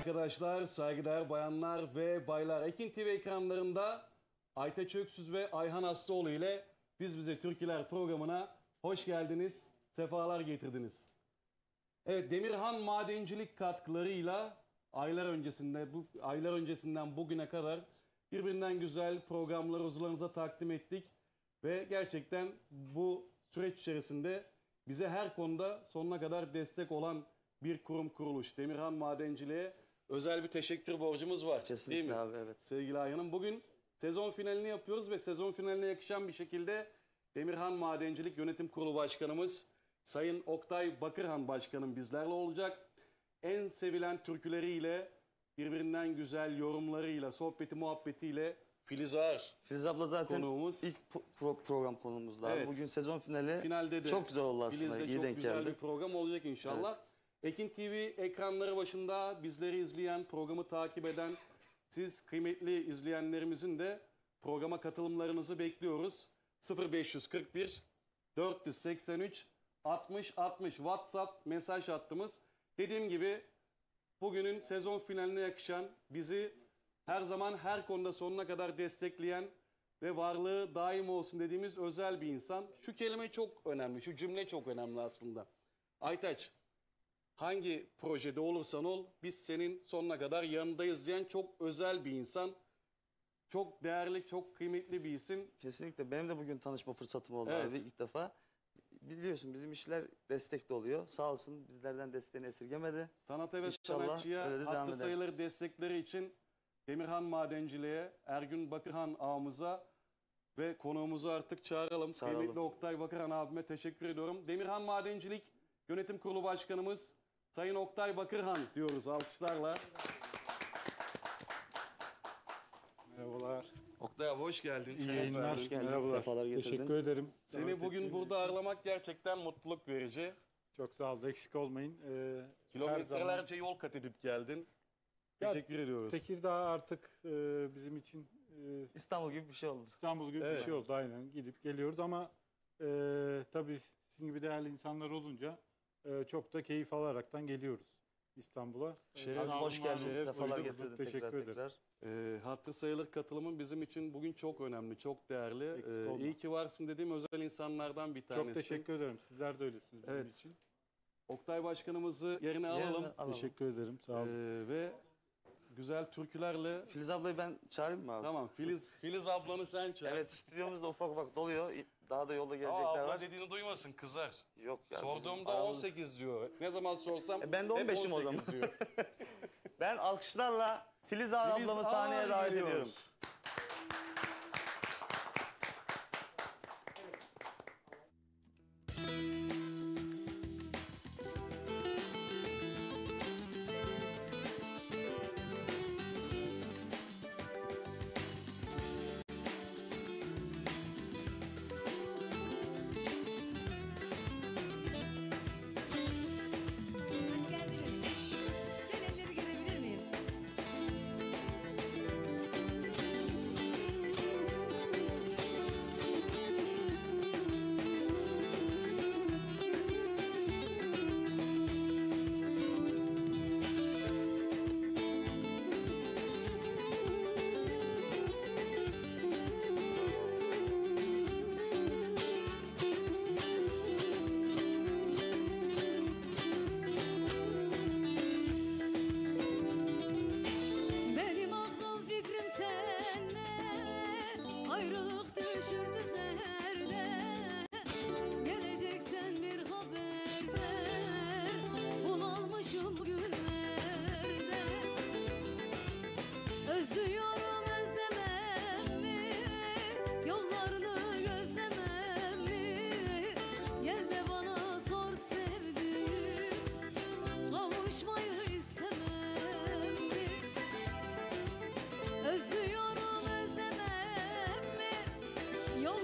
arkadaşlar, saygıdeğer bayanlar ve baylar. Ekin TV ekranlarında Aytaç Öksüz ve Ayhan Aslıoğlu ile Biz Bize Türküler programına hoş geldiniz, sefalar getirdiniz. Evet, Demirhan Madencilik katkılarıyla aylar öncesinden bugüne kadar birbirinden güzel programları huzurlarınıza takdim ettik. Ve gerçekten bu süreç içerisinde bize her konuda sonuna kadar destek olan bir kurum kuruluş. Demirhan Madenciliğe özel bir teşekkür borcumuz var. Kesinlikle değil mi? abi, evet. Sevgili Ayhan'ım, bugün sezon finalini yapıyoruz ve sezon finaline yakışan bir şekilde Demirhan Madencilik Yönetim Kurulu Başkanımız Sayın Oktay Bakırhan Başkanım bizlerle olacak. En sevilen türküleriyle, birbirinden güzel yorumlarıyla, sohbeti muhabbetiyle Filiz Ağar. Filiz abla zaten konuğumuz. ilk program konumuzda. Evet. Bugün sezon finali. Finalde de çok güzel oldu aslında. Filiz'de İyi çok denk güzel geldi. bir program olacak inşallah. Evet. Ekin TV ekranları başında bizleri izleyen, programı takip eden siz kıymetli izleyenlerimizin de programa katılımlarınızı bekliyoruz. 0541 483 60 60 WhatsApp mesaj hattımız. Dediğim gibi bugünün sezon finaline yakışan, bizi her zaman her konuda sonuna kadar destekleyen ve varlığı daim olsun dediğimiz özel bir insan. Şu kelime çok önemli, şu cümle çok önemli aslında. Aytaç, hangi projede olursan ol, biz senin sonuna kadar yanındayız diyen çok özel bir insan. Çok değerli, çok kıymetli bir isim. Kesinlikle. Benim de bugün tanışma fırsatım oldu Evet. abi ilk defa. Biliyorsun bizim işler destekli oluyor. Sağ olsun bizlerden desteğini esirgemedi. Sanata ve İnşallah sanatçıya öyle de devam hattı eder. sayılır destekleri için Demirhan Madenciliğe, Ergün Bakırhan ağamıza ve konuğumuzu artık çağıralım. Kıymetli Oktay Bakırhan abime teşekkür ediyorum. Demirhan Madencilik Yönetim Kurulu Başkanımız Sayın Oktay Bakırhan diyoruz alkışlarla. Merhabalar. Oktay abi hoş geldin. İyi yayınlar. Hoş geldin. Merhabalar. Sefalar getirdin. Teşekkür ederim. Seni bugün burada ağırlamak gerçekten mutluluk verici. Çok sağ olun. Eksik olmayın. Kilometrelerce yol kat edip geldin. Teşekkür ediyoruz. Tekirdağ artık bizim için İstanbul gibi bir şey oldu. İstanbul gibi bir şey oldu. Aynen gidip geliyoruz ama tabii sizin gibi değerli insanlar olunca çok da keyif alaraktan geliyoruz İstanbul'a. Abi hoş geldin. Sefalar duyduk. getirdin Teşekkür tekrar. Hatırı sayılır katılımın bizim için bugün çok önemli, çok değerli. İyi ki varsın dediğim özel insanlardan bir tanesi. Çok teşekkür ederim. Sizler de öylesiniz benim için. Oktay Başkanımızı yerine alalım. Teşekkür ederim. Sağ olun. Ve güzel türkülerle... Filiz ablayı ben çağırayım mı abi? Tamam, Filiz ablanı sen çağır. Evet, stüdyomuzda ufak ufak doluyor. Daha da yolda gelecekler abla var. dediğini duymasın, kızar. Yok ya. Sorduğumda 18 diyor. Ne zaman sorsam ben de 15'im o zaman. diyor. Ben alkışlarla Filiz Ağar ablamı sahneye davet ediyorum. Hoş geldiniz. Şöyle elleri görebilir miyim? Benim aklım fikrim sende, ayrılık düşürdü derde. Geleceksen bir haber ver, bunalmışım günlerde. Özlüyorum özlemem mi, yollarını gözlemem mi? Gel de bana sor sevdim, kavuşmayı istemem mi? Özlüyorum özlemem mi, yollarını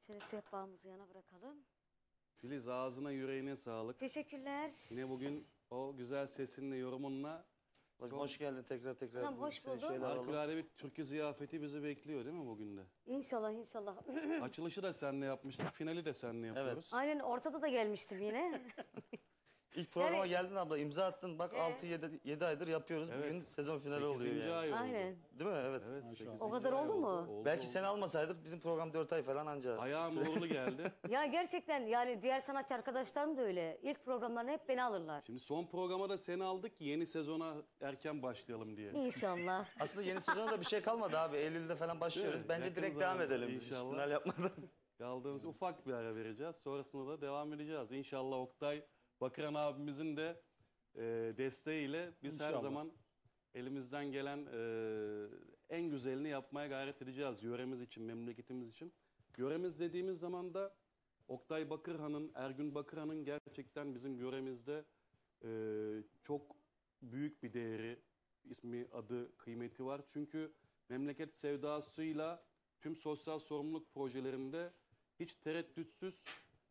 Şöyle sehpamızı yana bırakalım. Filiz, ağzına yüreğine sağlık. Teşekkürler. Yine bugün o güzel sesinle, yorumunla Hocam çok- hoş geldin tekrar. Tamam, hoş Seni buldum. şöyle alalım. harikulade bir türkü ziyafeti bizi bekliyor değil mi bugün de? İnşallah inşallah. Açılışı da seninle yapmıştık, finali de seninle yapıyoruz. Aynen ortada da gelmiştim yine. İlk programa Evet. geldin abla, imza attın. Bak Evet. 6-7 aydır yapıyoruz. Evet. Bugün sezon finali oluyor 8. yani. ay oldu. Aynen. Değil mi? Evet. Evet, Maşallah. 8. O kadar ay oldu mu? Belki oldu. sen almasaydık bizim program 4 ay falan anca. Ayağın uğurlu geldi. Ya gerçekten yani diğer sanatçı arkadaşlarım da öyle. İlk programlarını hep beni alırlar. Şimdi son programa da seni aldık ki yeni sezona erken başlayalım diye. İnşallah. Aslında yeni sezona da bir şey kalmadı abi. Eylül'de falan başlıyoruz. Değil mi? Bence Yakın direkt devam zamanda edelim. Hiç inşallah. final yapmadan. Kaldığımız ufak bir ara vereceğiz. Sonrasında da devam edeceğiz. İnşallah Oktay Bakıran abimizin de desteğiyle biz her İnşallah. zaman elimizden gelen en güzelini yapmaya gayret edeceğiz. Yöremiz için, memleketimiz için. Yöremiz dediğimiz zaman da Oktay Bakırhan'ın, Ergün Bakırhan'ın gerçekten bizim yöremizde çok büyük bir değeri, ismi, adı, kıymeti var. Çünkü memleket sevdasıyla tüm sosyal sorumluluk projelerinde hiç tereddütsüz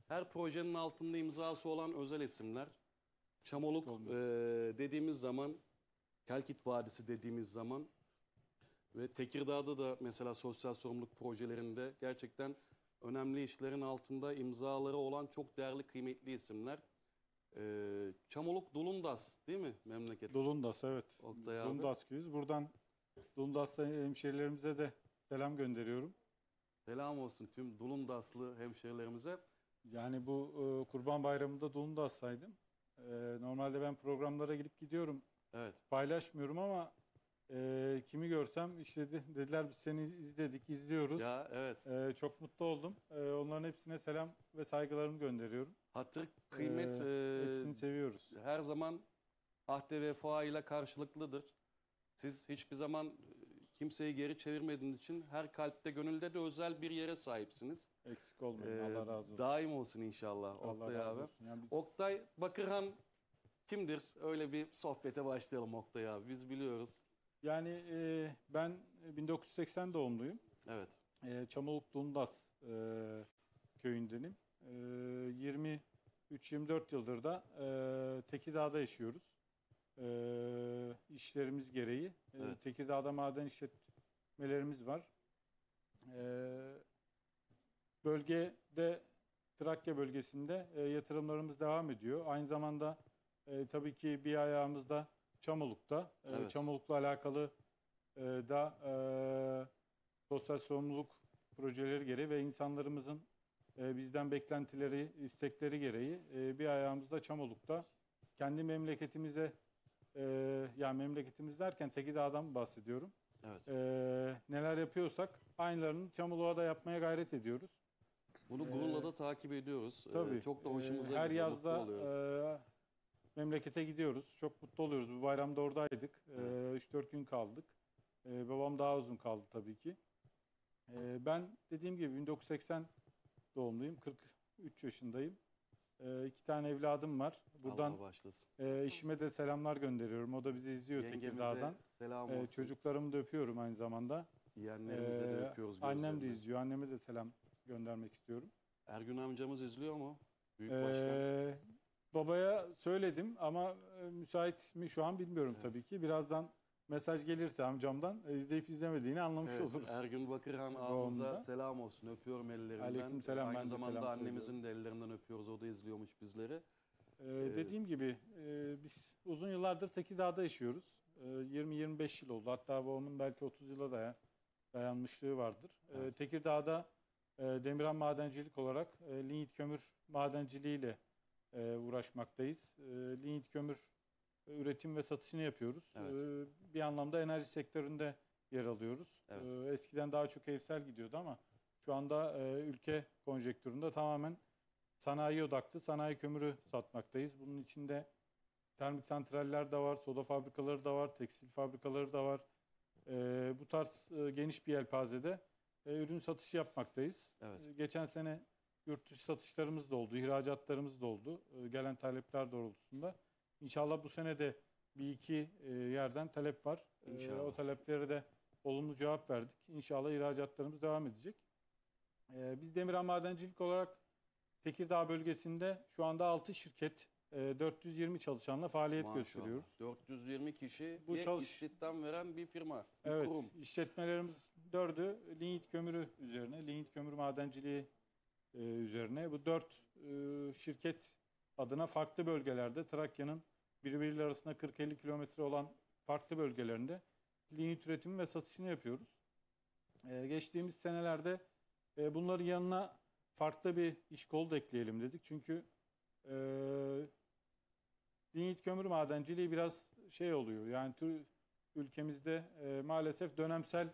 her projenin altında imzası olan özel isimler. Çamoluk Eksik olmasın. dediğimiz zaman, Kelkit Vadisi dediğimiz zaman ve Tekirdağ'da da mesela sosyal sorumluluk projelerinde gerçekten önemli işlerin altında imzaları olan çok değerli, kıymetli isimler. Çamoluk Dulundas değil mi memleket? Dolundas, evet. Oktay abi. Dundas köyüz. Buradan Dundas'ta hemşehrilerimize de selam gönderiyorum. Selam olsun tüm Dulundaslı hemşehrilerimize. Yani bu Kurban Bayramı'nda Dundas'taydım. Normalde ben programlara gelip gidiyorum. Evet. Paylaşmıyorum ama kimi görsem işte dediler biz seni izledik, izliyoruz. Ya evet. Çok mutlu oldum. Onların hepsine selam ve saygılarımı gönderiyorum. Hatır, kıymet Hepsini seviyoruz. her zaman ahde vefa ile karşılıklıdır. Siz hiçbir zaman kimseyi geri çevirmediğiniz için her kalpte, gönülde de özel bir yere sahipsiniz. Eksik olmayın. Allah razı olsun. Daim olsun inşallah Allah Oktay razı abi. olsun. Yani biz- Oktay Bakırhan kimdir? Öyle bir sohbete başlayalım Oktay abi. Biz biliyoruz. Yani ben 1980 doğumluyum. Evet. Çamoluk Dundas köyündenim. 23-24 yıldır da Tekirdağ'da yaşıyoruz. İşlerimiz gereği. Evet. Tekirdağ'da maden işletmelerimiz var. Bölgede, Trakya bölgesinde yatırımlarımız devam ediyor. Aynı zamanda tabii ki bir ayağımız da Çamoluk'ta. Evet. Çamoluk'la alakalı da sosyal sorumluluk projeleri gereği ve insanlarımızın bizden beklentileri, istekleri gereği bir ayağımız da Çamoluk'ta. Kendi memleketimize, yani memleketimiz derken Tekirdağ'dan bahsediyorum. Evet. Neler yapıyorsak aynılarını Çamoluk'a da yapmaya gayret ediyoruz. Bunu gururla da takip ediyoruz. Tabii. Çok da hoşumuza her gidiyor, mutlu yazda oluyoruz. memlekete gidiyoruz. Çok mutlu oluyoruz. Bu bayramda oradaydık. Evet. 3-4 gün kaldık. Babam daha uzun kaldı tabii ki. Ben dediğim gibi 1980 doğumluyum. 43 yaşındayım. 2 tane evladım var. Buradan Allah başlasın. eşime de selamlar gönderiyorum. O da bizi izliyor Yengemize Tekirdağ'dan. selam olsun. Çocuklarımı da öpüyorum aynı zamanda. Yeğenlerimize de öpüyoruz. Annem de gözlerinden. izliyor. Anneme de selam göndermek istiyorum. Ergün amcamız izliyor mu? Büyük başkan. Babaya söyledim ama müsait mi şu an bilmiyorum Evet. tabii ki. Birazdan mesaj gelirse amcamdan izleyip izlemediğini anlamış Evet, oluruz. Ergün Bakırhan Babamın ağamıza da. selam olsun. Öpüyorum ellerinden. Aleykümselam, ben Aynı de zamanda selam annemizin de ellerinden öpüyoruz. O da izliyormuş bizleri. Dediğim gibi biz uzun yıllardır Tekirdağ'da yaşıyoruz. 20-25 yıl oldu. Hatta babamın belki 30 yıla dayanmışlığı vardır. Evet. Tekirdağ'da Demirhan Madencilik olarak lignit kömür madenciliğiyle uğraşmaktayız. Lignit kömür üretim ve satışını yapıyoruz. Evet. Bir anlamda enerji sektöründe yer alıyoruz. Evet. Eskiden daha çok evsel gidiyordu ama şu anda ülke konjektüründe tamamen sanayi odaklı sanayi kömürü satmaktayız. Bunun içinde termik santraller de var, soda fabrikaları da var, tekstil fabrikaları da var. Bu tarz geniş bir yelpazede ürün satışı yapmaktayız. Evet. Geçen sene yurt dışı satışlarımız da oldu, ihracatlarımız da oldu. Gelen talepler doğrultusunda. İnşallah bu sene de bir iki yerden talep var. İnşallah. O taleplere de olumlu cevap verdik. İnşallah ihracatlarımız devam edecek. Biz Demirhan Madencilik olarak Tekirdağ bölgesinde şu anda 6 şirket, 420 çalışanla faaliyet Maşallah. gösteriyoruz. 420 kişi Bu istihdam veren bir firma, bir Evet, kurum. işletmelerimiz 4'ü lignit kömürü üzerine, lignit kömür madenciliği üzerine. Bu 4 şirket adına farklı bölgelerde, Trakya'nın birbiriyle arasında 40-50 kilometre olan farklı bölgelerinde lignit üretimi ve satışını yapıyoruz. Geçtiğimiz senelerde bunların yanına farklı bir iş kolu da ekleyelim dedik. Çünkü lignit kömür madenciliği biraz şey oluyor. Yani ülkemizde maalesef dönemsel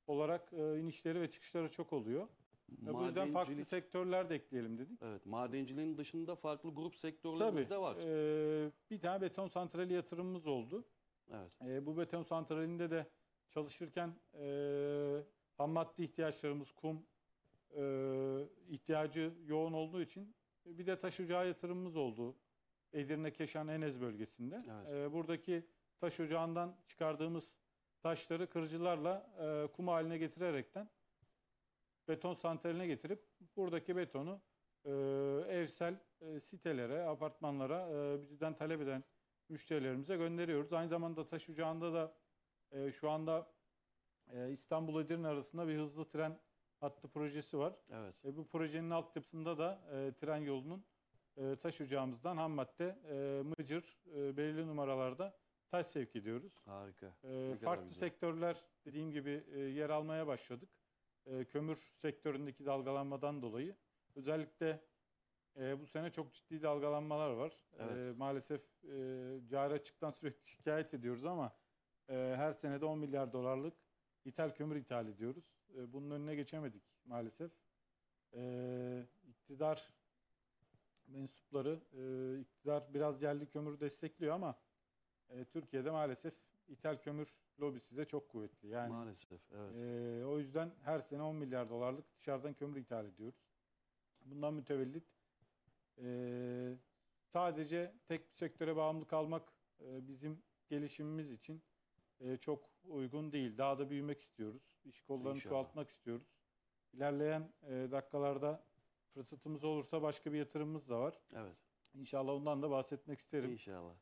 olarak inişleri ve çıkışları çok oluyor. Bu yüzden farklı Madencilik- sektörler de ekleyelim dedik. Evet, madenciliğin dışında farklı grup sektörlerimiz de var. Bir tane beton santrali yatırımımız oldu. Evet. Bu beton santralinde de çalışırken ham madde ihtiyaçlarımız, kum ihtiyacı yoğun olduğu için bir de taş ocağı yatırımımız oldu. Edirne, Keşan, Enez bölgesinde. Evet. Buradaki taş ocağından çıkardığımız taşları kırıcılarla kum haline getirerekten beton santraline getirip buradaki betonu evsel sitelere, apartmanlara bizden talep eden müşterilerimize gönderiyoruz. Aynı zamanda taş ocağında da şu anda İstanbul-Edirne arasında bir hızlı tren hattı projesi var. Evet. Bu projenin altyapısında da tren yolunun taş ocağımızdan ham madde, mıcır, belirli numaralarda taş sevk ediyoruz. Harika. Ne kadar Farklı güzel. sektörler dediğim gibi yer almaya başladık. Kömür sektöründeki dalgalanmadan dolayı. Özellikle bu sene çok ciddi dalgalanmalar var. Evet. Maalesef cari açıktan sürekli şikayet ediyoruz ama her sene de 10 milyar dolarlık ithal kömür ithal ediyoruz. Bunun önüne geçemedik maalesef. İktidar mensupları, iktidar biraz yerli kömürü destekliyor ama Türkiye'de maalesef ithal kömür lobisi de çok kuvvetli. Yani Maalesef. Evet. o yüzden her sene 10 milyar dolarlık dışarıdan kömür ithal ediyoruz. Bundan mütevellit sadece tek bir sektöre bağımlı kalmak bizim gelişimimiz için çok uygun değil. Daha da büyümek istiyoruz. İş kollarını İnşallah. çoğaltmak istiyoruz. İlerleyen dakikalarda fırsatımız olursa başka bir yatırımımız da var. Evet. İnşallah ondan da bahsetmek isterim. İnşallah.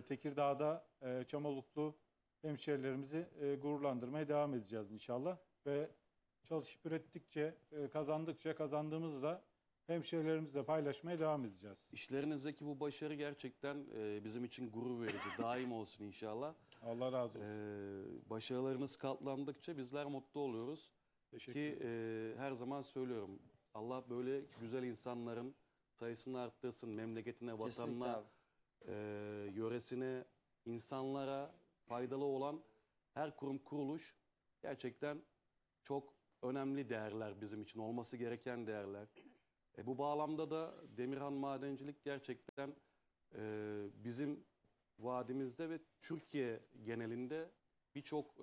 Tekirdağ'da Çamoluklu hemşehrilerimizi gururlandırmaya devam edeceğiz inşallah. Ve çalışıp ürettikçe, kazandıkça kazandığımızı hemşehrilerimizle paylaşmaya devam edeceğiz. İşlerinizdeki bu başarı gerçekten bizim için gurur verici. Daim olsun inşallah. Allah razı olsun. Başarılarınız katlandıkça bizler mutlu oluyoruz. Teşekkür Ki ederim. her zaman söylüyorum. Allah böyle güzel insanların sayısını arttırsın. Memleketine, Kesinlikle vatanına, abi. yöresine, insanlara faydalı olan her kurum kuruluş gerçekten çok önemli değerler bizim için. Olması gereken değerler. Bu bağlamda da Demirhan Madencilik gerçekten bizim vadimizde ve Türkiye genelinde birçok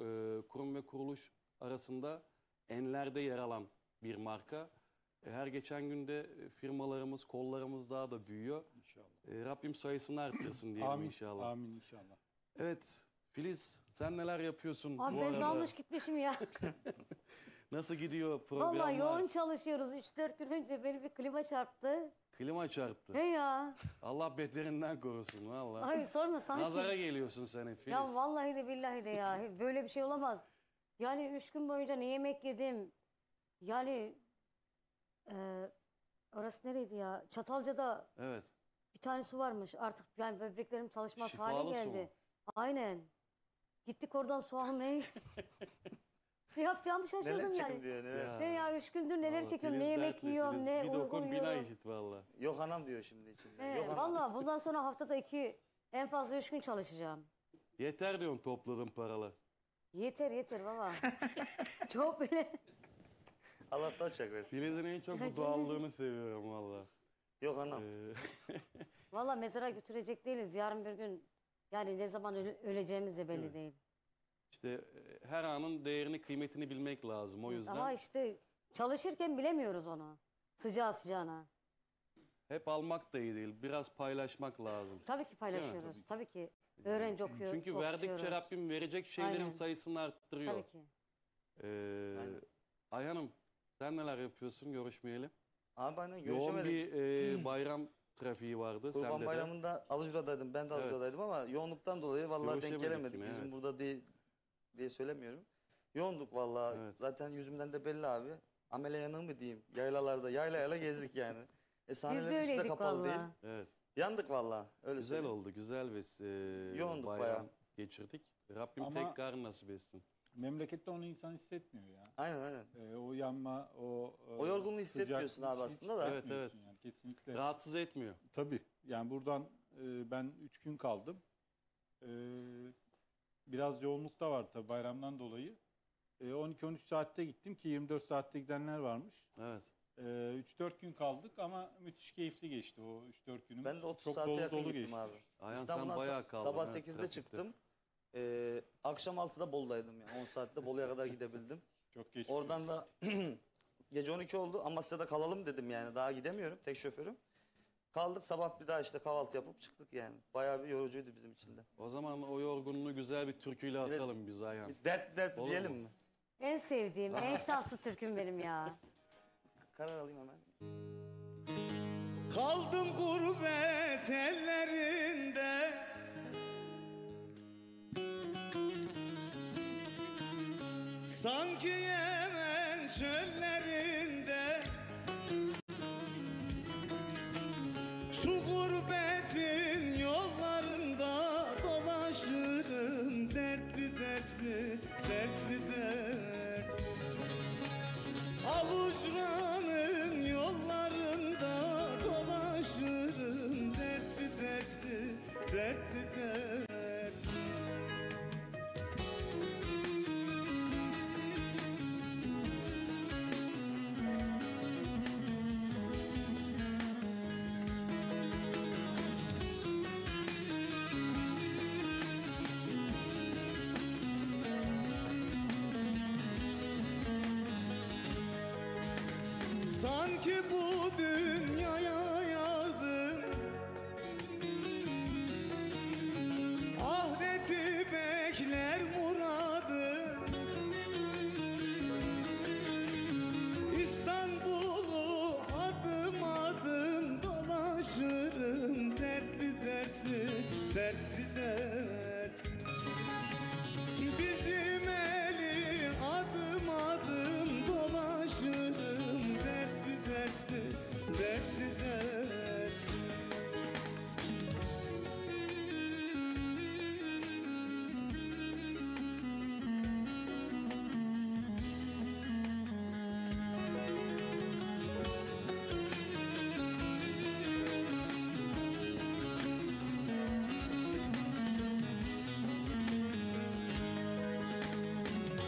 kurum ve kuruluş arasında enlerde yer alan bir marka. Her geçen günde firmalarımız, kollarımız daha da büyüyor. İnşallah. Rabbim sayısını arttırsın diyelim Amin. inşallah. Amin inşallah. Evet, Filiz sen neler yapıyorsun? Abi bu ben arada? dalmış gitmişim ya. Nasıl gidiyor programlar? Vallahi yoğun çalışıyoruz. 3-4 gün önce beni bir klima çarptı. Klima çarptı. He ya. Allah beterinden korusun valla. Ay sorma sanki. Nazara geliyorsun senin Filiz. Ya vallahi de billahi de ya. Böyle bir şey olamaz. Yani 3 gün boyunca ne yemek yedim. Yani orası nereydi ya? Çatalca'da Evet. bir tane su varmış. Artık yani böbreklerim çalışmaz Şifalı hale su geldi. mu? Aynen. Gittik oradan su almaya. Ne yapacağımı şaşırdım Neler çekim yani. diyor neler. Ya. Ne ya 3 gündür neler Vallahi çekiyorum. Ne Filiz yemek dertli, yiyorum, Filiz. ne Bir uyku dokun bina uyuyorum. eşit valla. Yok anam diyor şimdi içinde. He, Yok anam. vallahi bundan sonra haftada 2 en fazla 3 gün çalışacağım. Yeter diyorsun topladığın paralar. Yeter yeter baba. Çok böyle. Allah'tan çak versin. Filiz'in en çok Ya bu canım. doğallığını seviyorum valla. Yok anam. Vallahi mezara götürecek değiliz. Yarın bir gün yani ne zaman öleceğimiz de belli Evet. değil. İşte her anın değerini, kıymetini bilmek lazım o yüzden. Ama işte çalışırken bilemiyoruz onu. Sıcağı sıcağına. Hep almak da iyi değil. Biraz paylaşmak lazım. Tabii ki paylaşıyoruz. Tabii ki. Öğrenci okuyor. Çünkü verdikçe okutuyoruz. Rabbim verecek şeylerin Aynen. sayısını arttırıyor. Tabii ki. Ayhan'ım Sen neler yapıyorsun? Görüşmeyelim. Abi aynen Yoğun görüşemedik. bir bayram trafiği vardı. Kurban Sende de. Bayramı'nda Alıcı'daydım. Ben de Evet. Alıcı'daydım ama yoğunluktan dolayı vallahi denk Görüşemedik gelemedik. yine, Bizim evet. burada değil diye söylemiyorum. Yoğunduk vallahi. Evet. Zaten yüzümden de belli abi. Amele yanığı mı diyeyim? Yaylalarda yayla yayla gezdik yani. Biz de Sahnelerin üstü de öyleydik kapalı değil. valla. Evet. Yandık vallahi. Öyle Güzel söyleyeyim. oldu. Güzel bir Yoğunduk bayram bayağı. geçirdik. Rabbim Ama- tekrar nasip etsin. Memlekette onu insan hissetmiyor ya. Aynen aynen. O yanma, O yorgunluğu hissetmiyorsun sıcaklık abi hiç aslında da. Evet, hissetmiyorsun Yani, kesinlikle. Rahatsız etmiyor. Tabii. Yani buradan ben 3 gün kaldım. Biraz yoğunluk da var tabii bayramdan dolayı. 12-13 saatte gittim ki 24 saatte gidenler varmış. Evet. 3-4 gün kaldık ama müthiş keyifli geçti o 3-4 günümüz. Ben de 30 Çok saate dolu yakın dolu gittim geçti. abi. Ayhan sen İstanbul'dan bayağı kaldın. sabah evet, 8'de trafikte. çıktım. Akşam 6'da Bolu'daydım yani. 10 saatte Bolu'ya kadar gidebildim. Çok geçti. Oradan da gece 12 oldu. Amasya'da kalalım dedim yani. Daha gidemiyorum. Tek şoförüm. Kaldık sabah bir daha işte kahvaltı yapıp çıktık yani. Bayağı bir yorucuydu bizim için de. O zaman o yorgunluğu güzel bir türküyle Bir de- atalım biz Ayhan. Bir dert Olur diyelim mu? mi? En sevdiğim, en şanslı türküm benim ya. Karar alayım hemen. Kaldım gurbet ellerinde, sanki Yemen çöllerinde. Şu gurbetin yollarında dolaşırım, dertli dertli, dertli dert. Avucranın yollarında dolaşırım, dertli dertli, dertli dert. Sanki bu dünyaya yağdım, ahireti bekler muradım. İstanbul'u adım adım dolaşırım, dertli dertli, dertli dert. Bizim eli adım adım dolaşırım, dertli dertli, dertli dert.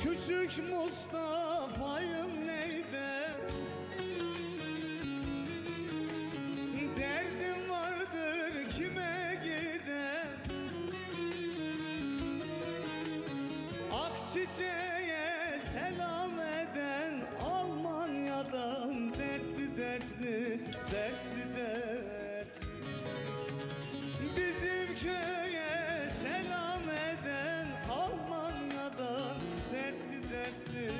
Küçük Mustafa'yım neyde, derdim vardır kime gider. Akçiçeğe selam eden Almanya'dan, dertli dertli, dertli dert. Bizim köye selam eden Almanya'dan, dertli dertli,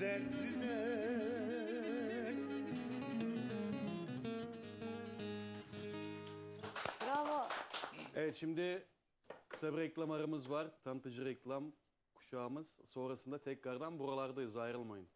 dertli dert. Bravo. Evet şimdi kısa bir reklam aramız var. Tanıtıcı reklam kuşağımız. Sonrasında tekrardan buralardayız. Ayrılmayın.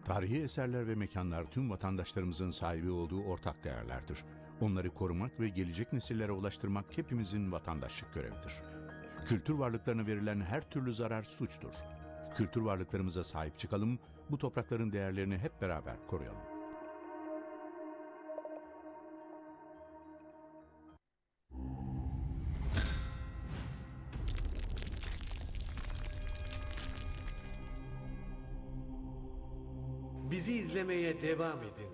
Tarihi eserler ve mekanlar tüm vatandaşlarımızın sahibi olduğu ortak değerlerdir. Onları korumak ve gelecek nesillere ulaştırmak hepimizin vatandaşlık görevidir. Kültür varlıklarına verilen her türlü zarar suçtur. Kültür varlıklarımıza sahip çıkalım, bu toprakların değerlerini hep beraber koruyalım. Bizi izlemeye devam edin.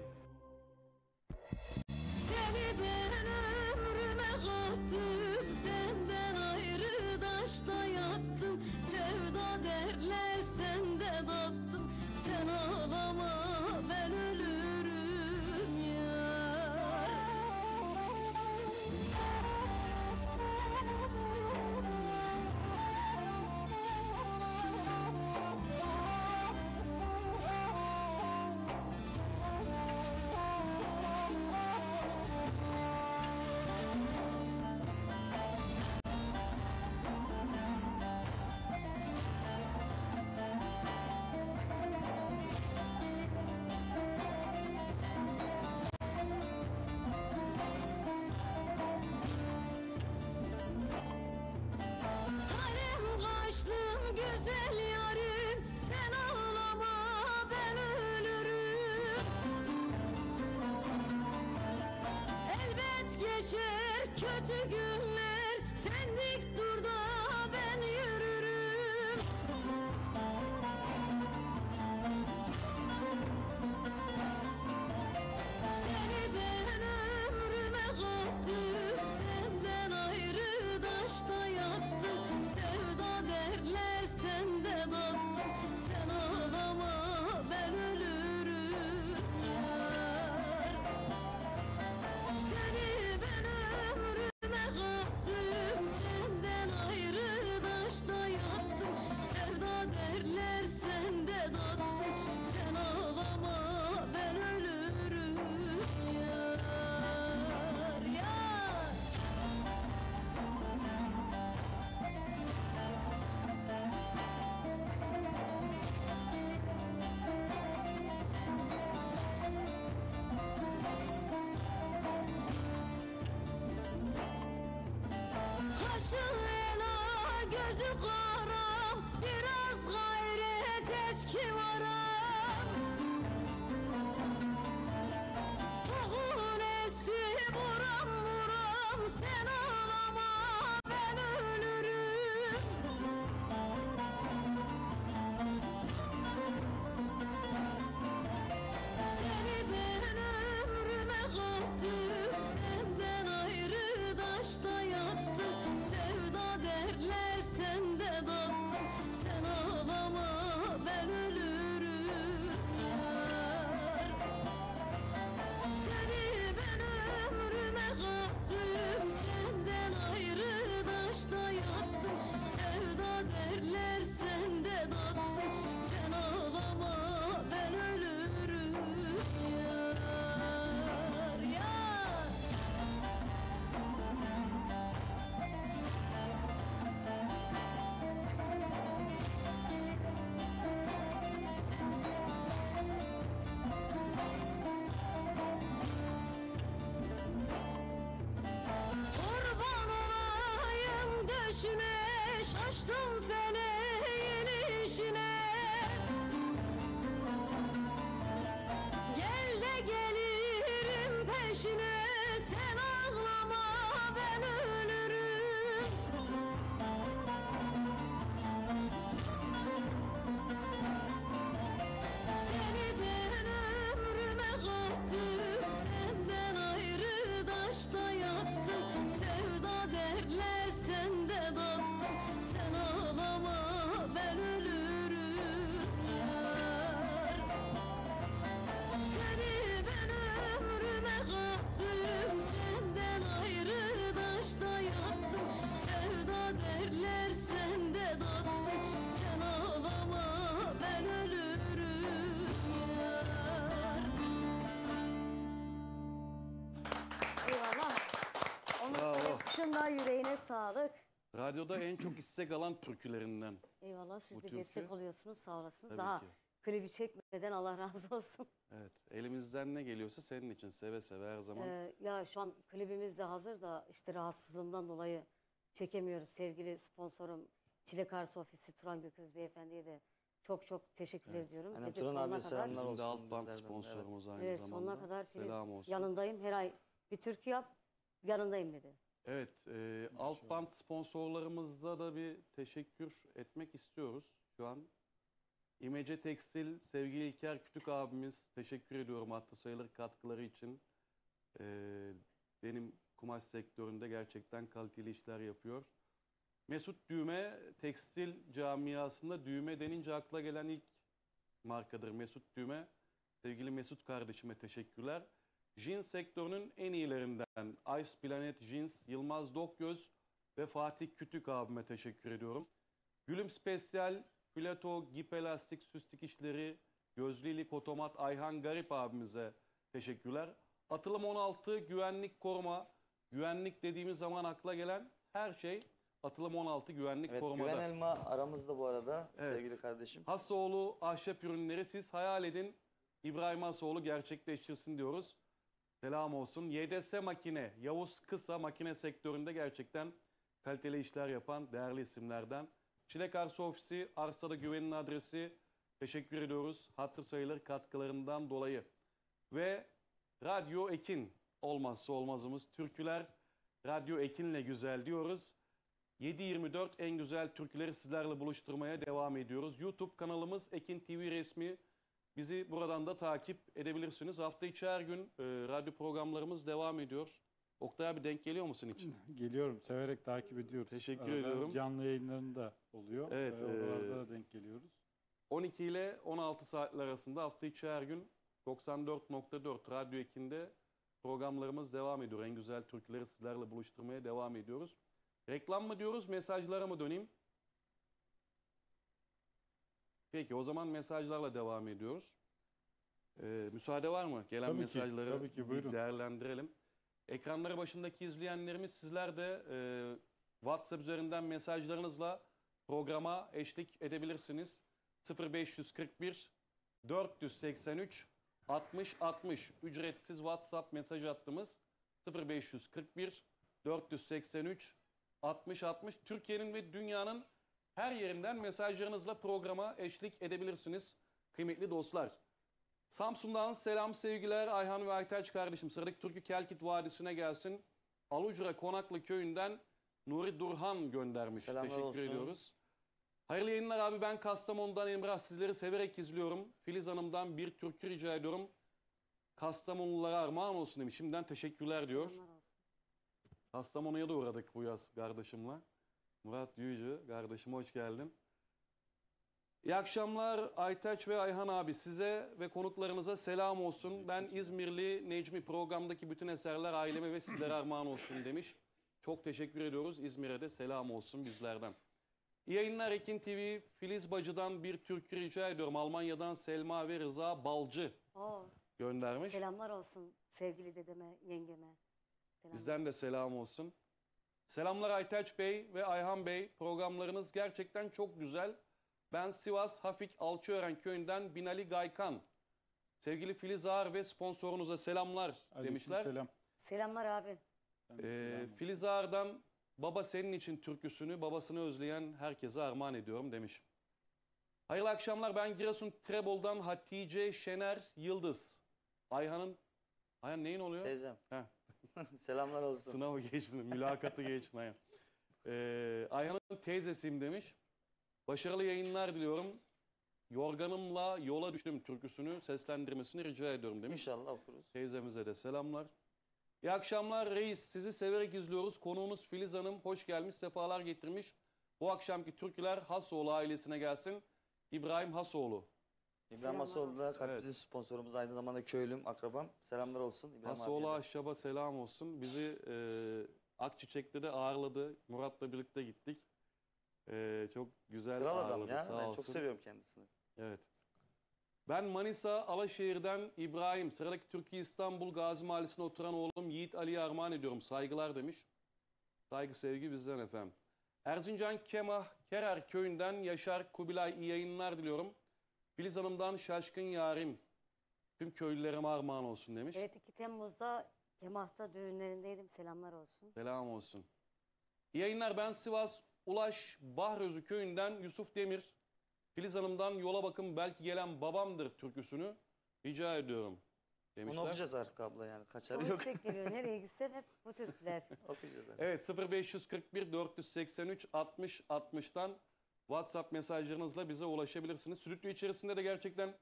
Seni ben ömrüme kattım, senden ayrı taşta yattım. Sevda derler sende battım, sen ağlama ben ölürüm ya. Kalem kaşlım güzel yarim, sen ağlama ben ölürüm. Elbet geçer kötü günler, sen dik dur da ben yürürüm. Seni ben ömrüme kattım, senden ayrı taşta yattım. Sevda derler sende battım, sen ağlama ben ölürüm yar. Seni ben ömrüme kattım, senden ayrı taşta yattım. Sevda derler sende battım, sen ağlama ben ölürüm yar, yar. Kaşı ela gözü kara, biraz gayret et ki varam. Tohun esi buram buram, sen ağlama ben ölürüm. Seni ben ömrüme kattım, senden ayrı taşta yattım. Sevda derler sende battım, sen ağlama ben ölürüm yar. Seni ben ömrüme kattım, senden ayrı taşta yattım. Sevda derler sende battım, sen ağlama ben ölürüm yar, yar. Kurban olayım döşüne, şaştım feleğin işine. Gel de gelirim peşine, sen ağlama ben ölürüm. Seni ben ömrüme kattım, senden ayrı taşta yattım. Sevda derler sende battım, sen ağlama ben ölürüm yar. Seni ben ömrüme kattım, senden ayrı taşta yattım. Sevda derler sende battım, sen ağlama ben ölürüm yar. Eyvallah. Onun kuşun da yüreğine sağlık. Radyoda en çok istek alan türkülerinden. Eyvallah, siz Bu de türkü- destek oluyorsunuz, sağ olasınız. Tabii Daha ki. klibi çekmeden Allah razı olsun. Evet. Elimizden ne geliyorsa senin için seve seve her zaman. Ya şu an klibimiz de hazır da işte rahatsızlığımdan dolayı çekemiyoruz. Sevgili sponsorum Çilek Arsa Ofisi Turan Gököz Beyefendi'ye de çok çok teşekkür Evet. ediyorum. Aynen, Ve de Turan sonuna abiye kadar, selamlar Bizim de olsun alt band bizlerden, sponsorumuz aynı evet, zamanda. sonuna kadar Filiz Selam olsun. yanındayım. Her ay bir türkü yap, yanındayım dedi. Evet, alt band sponsorlarımızda da bir teşekkür etmek istiyoruz şu an. İmece Tekstil, sevgili İlker Kütük abimiz, teşekkür ediyorum hatırı sayılır katkıları için. Benim kumaş sektöründe gerçekten kaliteli işler yapıyor. Mesut Düğme, tekstil camiasında düğme denince akla gelen ilk markadır Mesut Düğme. Sevgili Mesut kardeşime teşekkürler. Jeans sektörünün en iyilerinden Ice Planet Jeans, Yılmaz Dokgöz ve Fatih Kütük abime teşekkür ediyorum. Gülüm Spesyal, Plato, Gip Elastik, Süs Dikişleri, Gözlülik Otomat, Ayhan Garip abimize teşekkürler. Atılım 16, güvenlik koruma. Güvenlik dediğimiz zaman akla gelen her şey Atılım 16 güvenlik Evet, korumada. Güven Elma aramızda bu arada Evet. sevgili kardeşim. Hasoğlu ahşap ürünleri siz hayal edin. İbrahim Hasoğlu gerçekleştirsin diyoruz. Selam olsun. YDS Makine, Yavuz Kısa makine sektöründe gerçekten kaliteli işler yapan değerli isimlerden. Çilek Arsa Ofisi, arsada güvenin adresi. Teşekkür ediyoruz hatır sayılır katkılarından dolayı. Ve Radyo Ekin, olmazsa olmazımız. Türküler Radyo Ekin'le güzel diyoruz. 7/24 en güzel türküleri sizlerle buluşturmaya devam ediyoruz. YouTube kanalımız Ekin TV resmi. Bizi buradan da takip edebilirsiniz. Hafta içi her gün radyo programlarımız devam ediyor. Oktay abi denk geliyor musun için? Geliyorum. Severek takip ediyoruz. Teşekkür Arada ediyorum. Canlı yayınlarında oluyor. Evet, Oralarda da denk geliyoruz. 12 ile 16 saatler arasında hafta içi her gün 94.4 Radyo Ekin'de programlarımız devam ediyor. En güzel türküleri sizlerle buluşturmaya devam ediyoruz. Reklam mı diyoruz, mesajlara mı döneyim? Peki o zaman mesajlarla devam ediyoruz. Müsaade var mı? Gelen Tabii ki, mesajları tabii ki, bir buyurun. değerlendirelim. Ekranları başındaki izleyenlerimiz sizler de WhatsApp üzerinden mesajlarınızla programa eşlik edebilirsiniz. 0541 483 60 60 ücretsiz WhatsApp mesaj hattımız 0541 483 60 60. Türkiye'nin ve dünyanın her yerinden mesajlarınızla programa eşlik edebilirsiniz kıymetli dostlar. Samsun'dan selam sevgiler Ayhan ve Aytaç kardeşim. Sıradaki türkü Kelkit Vadisi'ne gelsin. Alucra Konaklı köyünden Nuri Durhan göndermiş. Selamlar Teşekkür olsun. ediyoruz. Hayırlı yayınlar abi, ben Kastamonu'dan Emrah, sizleri severek izliyorum. Filiz Hanım'dan bir türkü rica ediyorum. Kastamonululara armağan olsun demiş. Şimdiden teşekkürler diyor. Selamlar olsun. Kastamonu'ya da uğradık bu yaz kardeşimle. Murat Yücü kardeşim hoş geldin. İyi akşamlar Aytaç ve Ayhan abi, size ve konuklarınıza selam olsun. Ben İzmirli Necmi, programdaki bütün eserler aileme ve sizlere armağan olsun demiş. Çok teşekkür ediyoruz. İzmir'e de selam olsun bizlerden. İyi yayınlar Ekin TV. Filiz Bacı'dan bir türkü rica ediyorum. Almanya'dan Selma ve Rıza Balcı Oo, göndermiş. selamlar olsun sevgili dedeme, yengeme. Selamlar. Bizden de selam olsun. Selamlar Aytaç Bey ve Ayhan Bey. Programlarınız gerçekten çok güzel. Ben Sivas Hafik Alçıören köyünden Binali Gaykan. Sevgili Filiz Ağar ve sponsorunuza selamlar demişler. Selam. Selamlar abi. Filiz Ağar'dan Baba Senin için türküsünü babasını özleyen herkese armağan ediyorum demiş. Hayırlı akşamlar, ben Giresun Trebol'dan Hatice Şener Yıldız. Ayhan neyin oluyor? Teyzem. Heh. Selamlar olsun. Sınavı geçtin, mülakatı geçtin Ayhan. Ayhan'ın teyzesiyim demiş. Başarılı yayınlar diliyorum. Yorganımla yola düştüm türküsünü seslendirmesini rica ediyorum demiş. İnşallah okuruz. Teyzemize de selamlar. İyi akşamlar reis, sizi severek izliyoruz. Konuğumuz Filiz Hanım hoş gelmiş, sefalar getirmiş. Bu akşamki türküler Hasoğlu ailesine gelsin. İbrahim Hasoğlu. İbrahim Selamlar Hasoğlu da Evet. kalp sponsorumuz, aynı zamanda köylüm, akrabam. Selamlar olsun. İbrahim Hasoğlu abiye de. Ahşap'a selam olsun. Bizi Akçiçek'te de ağırladı. Murat'la birlikte gittik. Çok güzel Kral adam ağırladı, ya. sağ Ben olsun. çok seviyorum kendisini. Evet. Ben Manisa Alaşehir'den İbrahim. Sıradaki Türkiye İstanbul Gazi Mahallesi'nde oturan oğlum Yiğit Ali'ye armağan ediyorum. Saygılar demiş. Saygı sevgi bizden efendim. Erzincan Kemah Kerer köyünden Yaşar Kubilay, iyi yayınlar diliyorum. Filiz Hanım'dan Şaşkın Yarim. Tüm köylülerime armağan olsun demiş. Evet, 2 Temmuz'da Kemah'ta düğünlerindeydim. Selamlar olsun. Selam olsun. İyi yayınlar, ben Sivas Ulaş Bahrözü köyünden Yusuf Demir. Filiz Hanım'dan Yola Bakın Belki Gelen Babamdır türküsünü rica ediyorum Onu demişler. okuyacağız artık abla yani. O Kaçarı yok. istek geliyor. Nereye gitsem hep bu türküler. Okuyacağız. Yani. Evet, 0541 483 60 60'tan WhatsApp mesajlarınızla bize ulaşabilirsiniz. Stüdyo içerisinde de gerçekten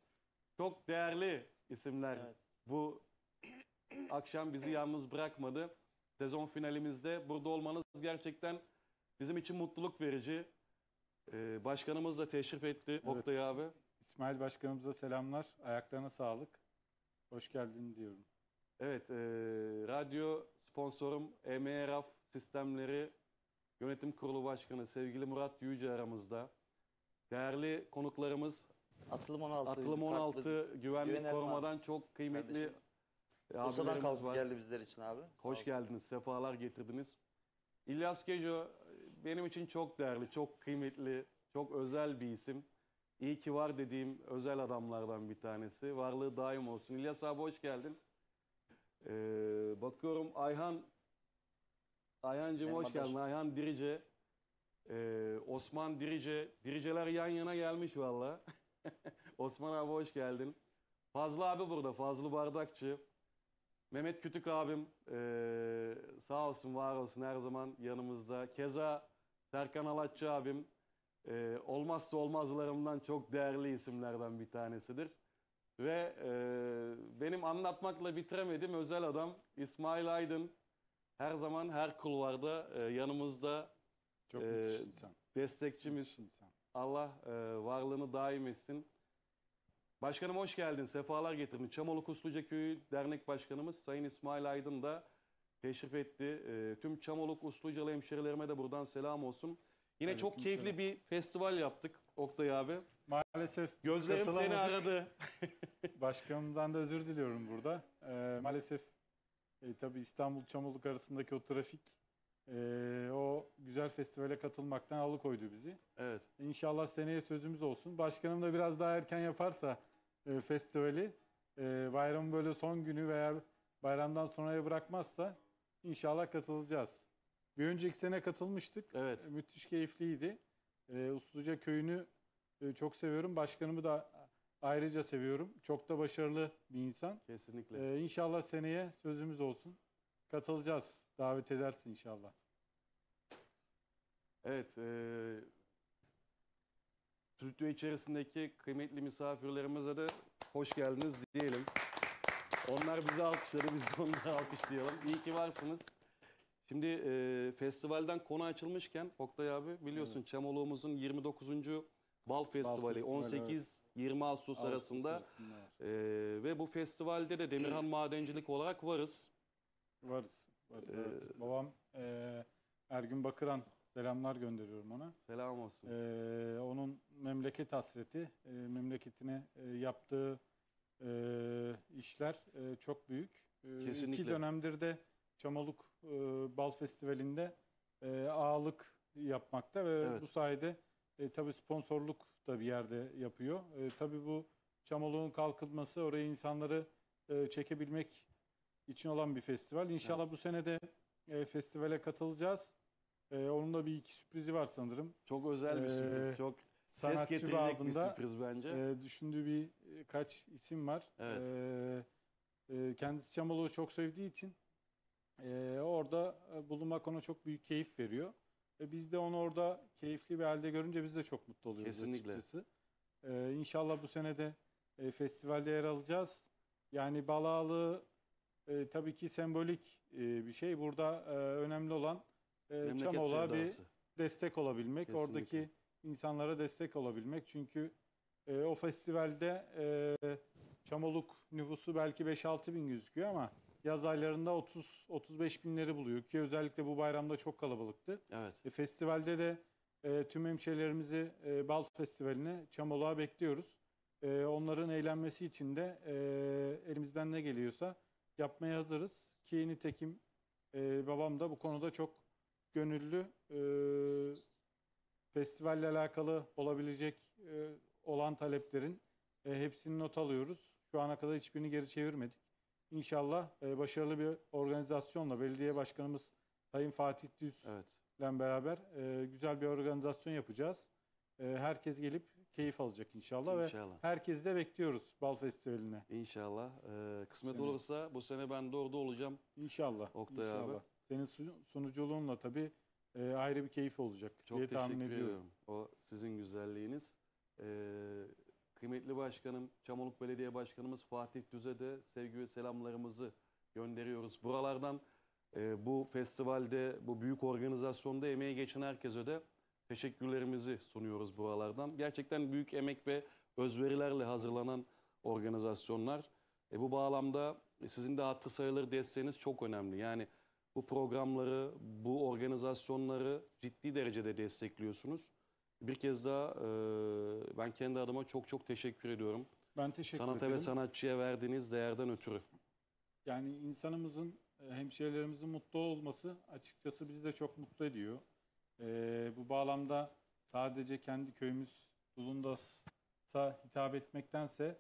çok değerli isimler Evet. bu akşam bizi yalnız bırakmadı. Sezon finalimizde burada olmanız gerçekten bizim için mutluluk verici. Başkanımız da teşrif etti, Oktay abi. İsmail Başkanımıza selamlar. Ayaklarına sağlık. Hoş geldin diyorum. Evet, radyo sponsorum EMRAF Sistemleri Yönetim Kurulu Başkanı sevgili Murat Yüce aramızda. Değerli konuklarımız Atılım 16. Atılım bizim 16 kartımız. güvenlik Güven korumadan çok kıymetli Kardeşim. Bursa'dan abilerimiz kalkıp var. geldi bizler için abi. Hoş Sağ ol. geldiniz, sefalar getirdiniz. İlyas Geco benim için çok değerli, çok kıymetli, çok özel bir isim. İyi ki var dediğim özel adamlardan bir tanesi. Varlığı daim olsun. İlyas abi hoş geldin. Bakıyorum Ayhancığım hoş Merhabalar. geldin. Ayhan Dirice, Osman Dirice. Diriceler yan yana gelmiş valla. Osman abi hoş geldin. Fazlı abi burada, Fazlı Bardakçı. Mehmet Kütük abim sağ olsun, var olsun, her zaman yanımızda. Keza Serkan Alatçı abim olmazsa olmazlarımdan çok değerli isimlerden bir tanesidir. Ve benim anlatmakla bitiremediğim özel adam İsmail Aydın. Her zaman her kulvarda yanımızda, Çok müthiş insan. destekçimiz. Müthiş insan. Allah varlığını daim etsin. Başkanım hoş geldin, sefalar getirdin. Çamoluk Usluca Köyü Dernek Başkanımız Sayın İsmail Aydın da teşrif etti. Tüm Çamoluk Uslucalı hemşerilerime de buradan selam olsun. Yine çok Aleykümselam. keyifli bir festival yaptık Oktay abi. Maalesef biz Gözlerim seni katılamadık. aradı. Başkanımdan da özür diliyorum burada. Maalesef tabii İstanbul Çamoluk arasındaki o trafik o güzel festivale katılmaktan alıkoydu bizi. Evet. İnşallah seneye sözümüz olsun. Başkanım da biraz daha erken yaparsa festivali, bayramın böyle son günü veya bayramdan sonraya bırakmazsa inşallah katılacağız. Bir önceki sene katılmıştık. Evet. Müthiş keyifliydi. Usluca Köyü'nü çok seviyorum. Başkanımı da ayrıca seviyorum. Çok da başarılı bir insan. Kesinlikle. İnşallah seneye sözümüz olsun. Katılacağız. Davet edersin inşallah. Evet. Stüdyo içerisindeki kıymetli misafirlerimize de hoş geldiniz diyelim. Onlar bizi alkışladı, biz de onları alkışlayalım. İyi ki varsınız. Şimdi festivalden konu açılmışken Oktay abi biliyorsun Çamoluk'umuzun 29. Bal Festivali Festivali, 18-20 Ağustos arasında ve bu festivalde de Demirhan Madencilik olarak varız. Varız. Evet. Babam Ergün Bakıran, selamlar gönderiyorum ona. Selam olsun. Onun memleket hasreti, memleketine yaptığı işler çok büyük. Kesinlikle. 2 dönemdir de Çamoluk Bal Festivali'nde ağalık yapmakta ve Evet. bu sayede tabii sponsorluk da bir yerde yapıyor. Tabii bu Çamoluk'un kalkınması, oraya insanları çekebilmek için olan bir festival. İnşallah bu sene de festivale katılacağız. Onun da bir iki sürprizi var sanırım. Çok özel bir sürpriz. Çok ses Sanatçı getirecek bir babında sürpriz bence. düşündüğü birkaç isim var. Evet. Kendisi Çamoluk'u çok sevdiği için orada bulunmak ona çok büyük keyif veriyor. Biz de onu orada keyifli bir halde görünce biz de çok mutlu oluyoruz Kesinlikle. açıkçası. İnşallah bu sene de festivalde yer alacağız. Yani bal ağalığı tabii ki sembolik bir şey. Burada önemli olan Memleket Çamoluk'a bir sevdası. destek olabilmek. Kesinlikle. Oradaki insanlara destek olabilmek. Çünkü o festivalde Çamoluk nüfusu belki 5-6 bin gözüküyor ama yaz aylarında 30-35 binleri buluyor ki özellikle bu bayramda çok kalabalıktı. Evet. Festivalde de tüm hemşehrilerimizi Bal Festivali'ne, Çamoluk'a bekliyoruz. Onların eğlenmesi için de elimizden ne geliyorsa yapmaya hazırız. Ki nitekim babam da bu konuda çok gönüllü. Festivalle alakalı olabilecek olan taleplerin hepsini not alıyoruz. Şu ana kadar hiçbirini geri çevirmedik. İnşallah başarılı bir organizasyonla belediye başkanımız Sayın Fatih Düz'le Evet. beraber güzel bir organizasyon yapacağız. Herkes gelip keyif alacak inşallah, İnşallah. ve herkesi de bekliyoruz Bal Festivali'ne. İnşallah. Kısmet Sene. olursa bu sene ben de orada olacağım. İnşallah. Oktay abi. inşallah. Senin sunuculuğunla tabii ayrı bir keyif olacak Çok diye tahmin teşekkür ediyorum. ediyorum. O sizin güzelliğiniz. Kıymetli başkanım, Çamoluk Belediye Başkanımız Fatih Düz'e de sevgi ve selamlarımızı gönderiyoruz. Buralardan bu festivalde, bu büyük organizasyonda emeği geçen herkese de teşekkürlerimizi sunuyoruz buralardan. Gerçekten büyük emek ve özverilerle hazırlanan organizasyonlar. Bu bağlamda sizin de hatırı sayılır desteğiniz çok önemli. Yani bu programları, bu organizasyonları ciddi derecede destekliyorsunuz. Bir kez daha ben kendi adıma çok çok teşekkür ediyorum. Ben teşekkür Sanata ederim. ve sanatçıya verdiğiniz değerden ötürü. Yani insanımızın, hemşehrilerimizin mutlu olması açıkçası bizi de çok mutlu ediyor. Bu bağlamda sadece kendi köyümüz Bulundas'a hitap etmektense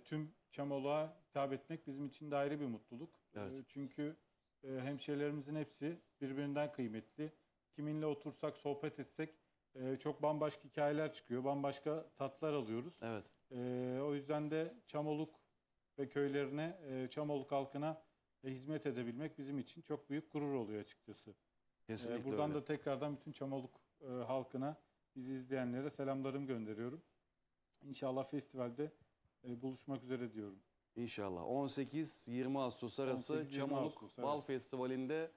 tüm Çamoluk'a hitap etmek bizim için de ayrı bir mutluluk. Evet. Çünkü hemşehrilerimizin hepsi birbirinden kıymetli. Kiminle otursak, sohbet etsek çok bambaşka hikayeler çıkıyor, bambaşka tatlar alıyoruz. Evet. O yüzden de Çamoluk ve köylerine, Çamoluk halkına hizmet edebilmek bizim için çok büyük gurur oluyor açıkçası. Kesinlikle Buradan öyle. da tekrardan bütün Çamoluk halkına, bizi izleyenlere selamlarımı gönderiyorum. İnşallah festivalde buluşmak üzere diyorum. İnşallah. 18-20 Ağustos arası 18-20 Çamoluk Ağustos, evet. Bal Festivali'nde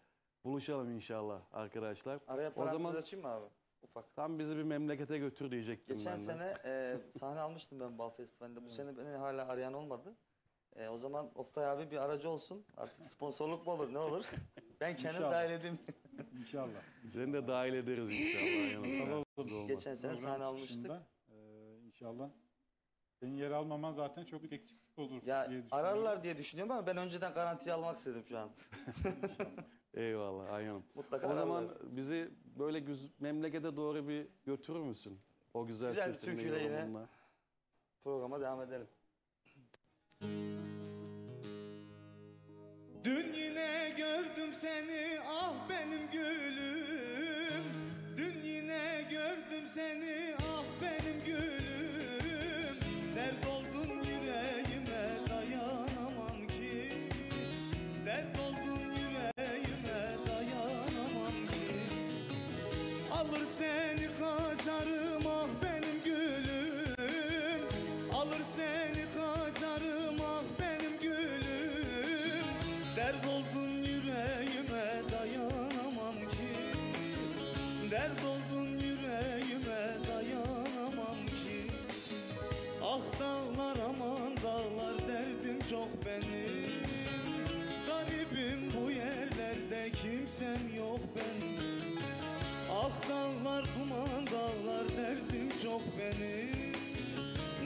buluşalım inşallah arkadaşlar. Araya O parantez zaman açayım mı abi? Ufak. tam bizi bir memlekete götür diyecektim Geçen ben de. sene sahne almıştım ben Bal Festivali'nde. Bu sene beni hala arayan olmadı. O zaman Oktay abi bir aracı olsun. Artık sponsorluk mu olur ne olur? Ben kendim İnşallah. dahil edeyim. İnşallah. Seni de dahil ederiz inşallah. yanımıza. Siz olmaz. Geçen sene Program sahne almıştık. çıkışında, İnşallah. Senin yer almaman zaten çok eksiklik olur Ya diye düşünüyorum. ararlar diye düşünüyorum ama ben önceden garantiye almak istedim şu an. İnşallah. Eyvallah Ayhan'ım. Mutlaka O zaman ararlar. bizi böyle memlekete doğru bir götürür müsün? O güzel, Güzel bir sesinle, türküyle yine. yorumunla. Programa devam edelim. Dün yine gördüm seni ah benim gülüm. Dün yine gördüm seni ah benim gülüm. Dert oldun yüreğime dayanamam ki. Dert oldun yüreğime dayanamam ki. Alır seni kaçarım ah benim gülüm. Alır seni kaçarım ah benim gülüm. Dert oldun yüreğime dayanamam ki. Dert oldun yüreğime dayanamam ki. Ah dağlar aman dağlar derdim çok benim. Garibim bu yerlerde kimsem yok benim. Ah dağlar duman dağlar derdim çok benim.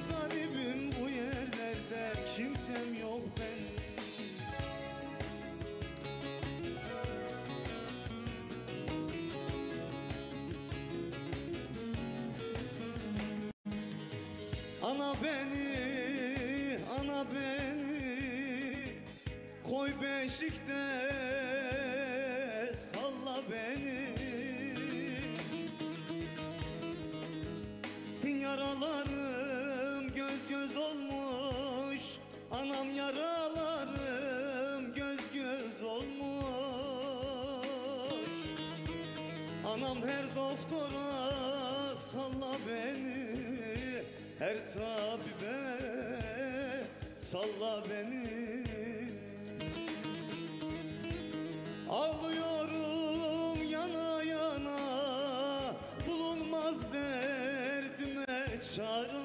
Garibim bu yerlerde kimsem yok benim. Ana beni koy beşikte salla beni. Yaralarım göz göz olmuş, anam yaralarım göz göz olmuş. Anam her doktora salla beni, her tabibe salla beni. Ağlıyorum yana yana, bulunmaz derdime çare.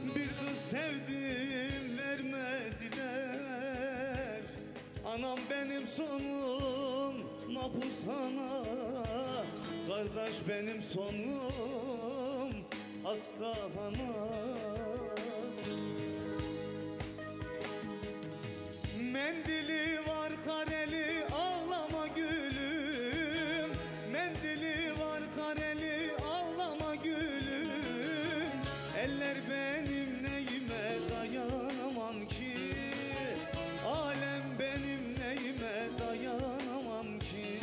Bir kız sevdim vermediler. Anam benim sonum mapushana. Kardeş benim sonum hastahana. Mendili var kareli ağlama gülüm. Mendili var kareli ağlama gülüm. Eller benim neyime dayanamam ki. Alem benim neyime dayanamam ki.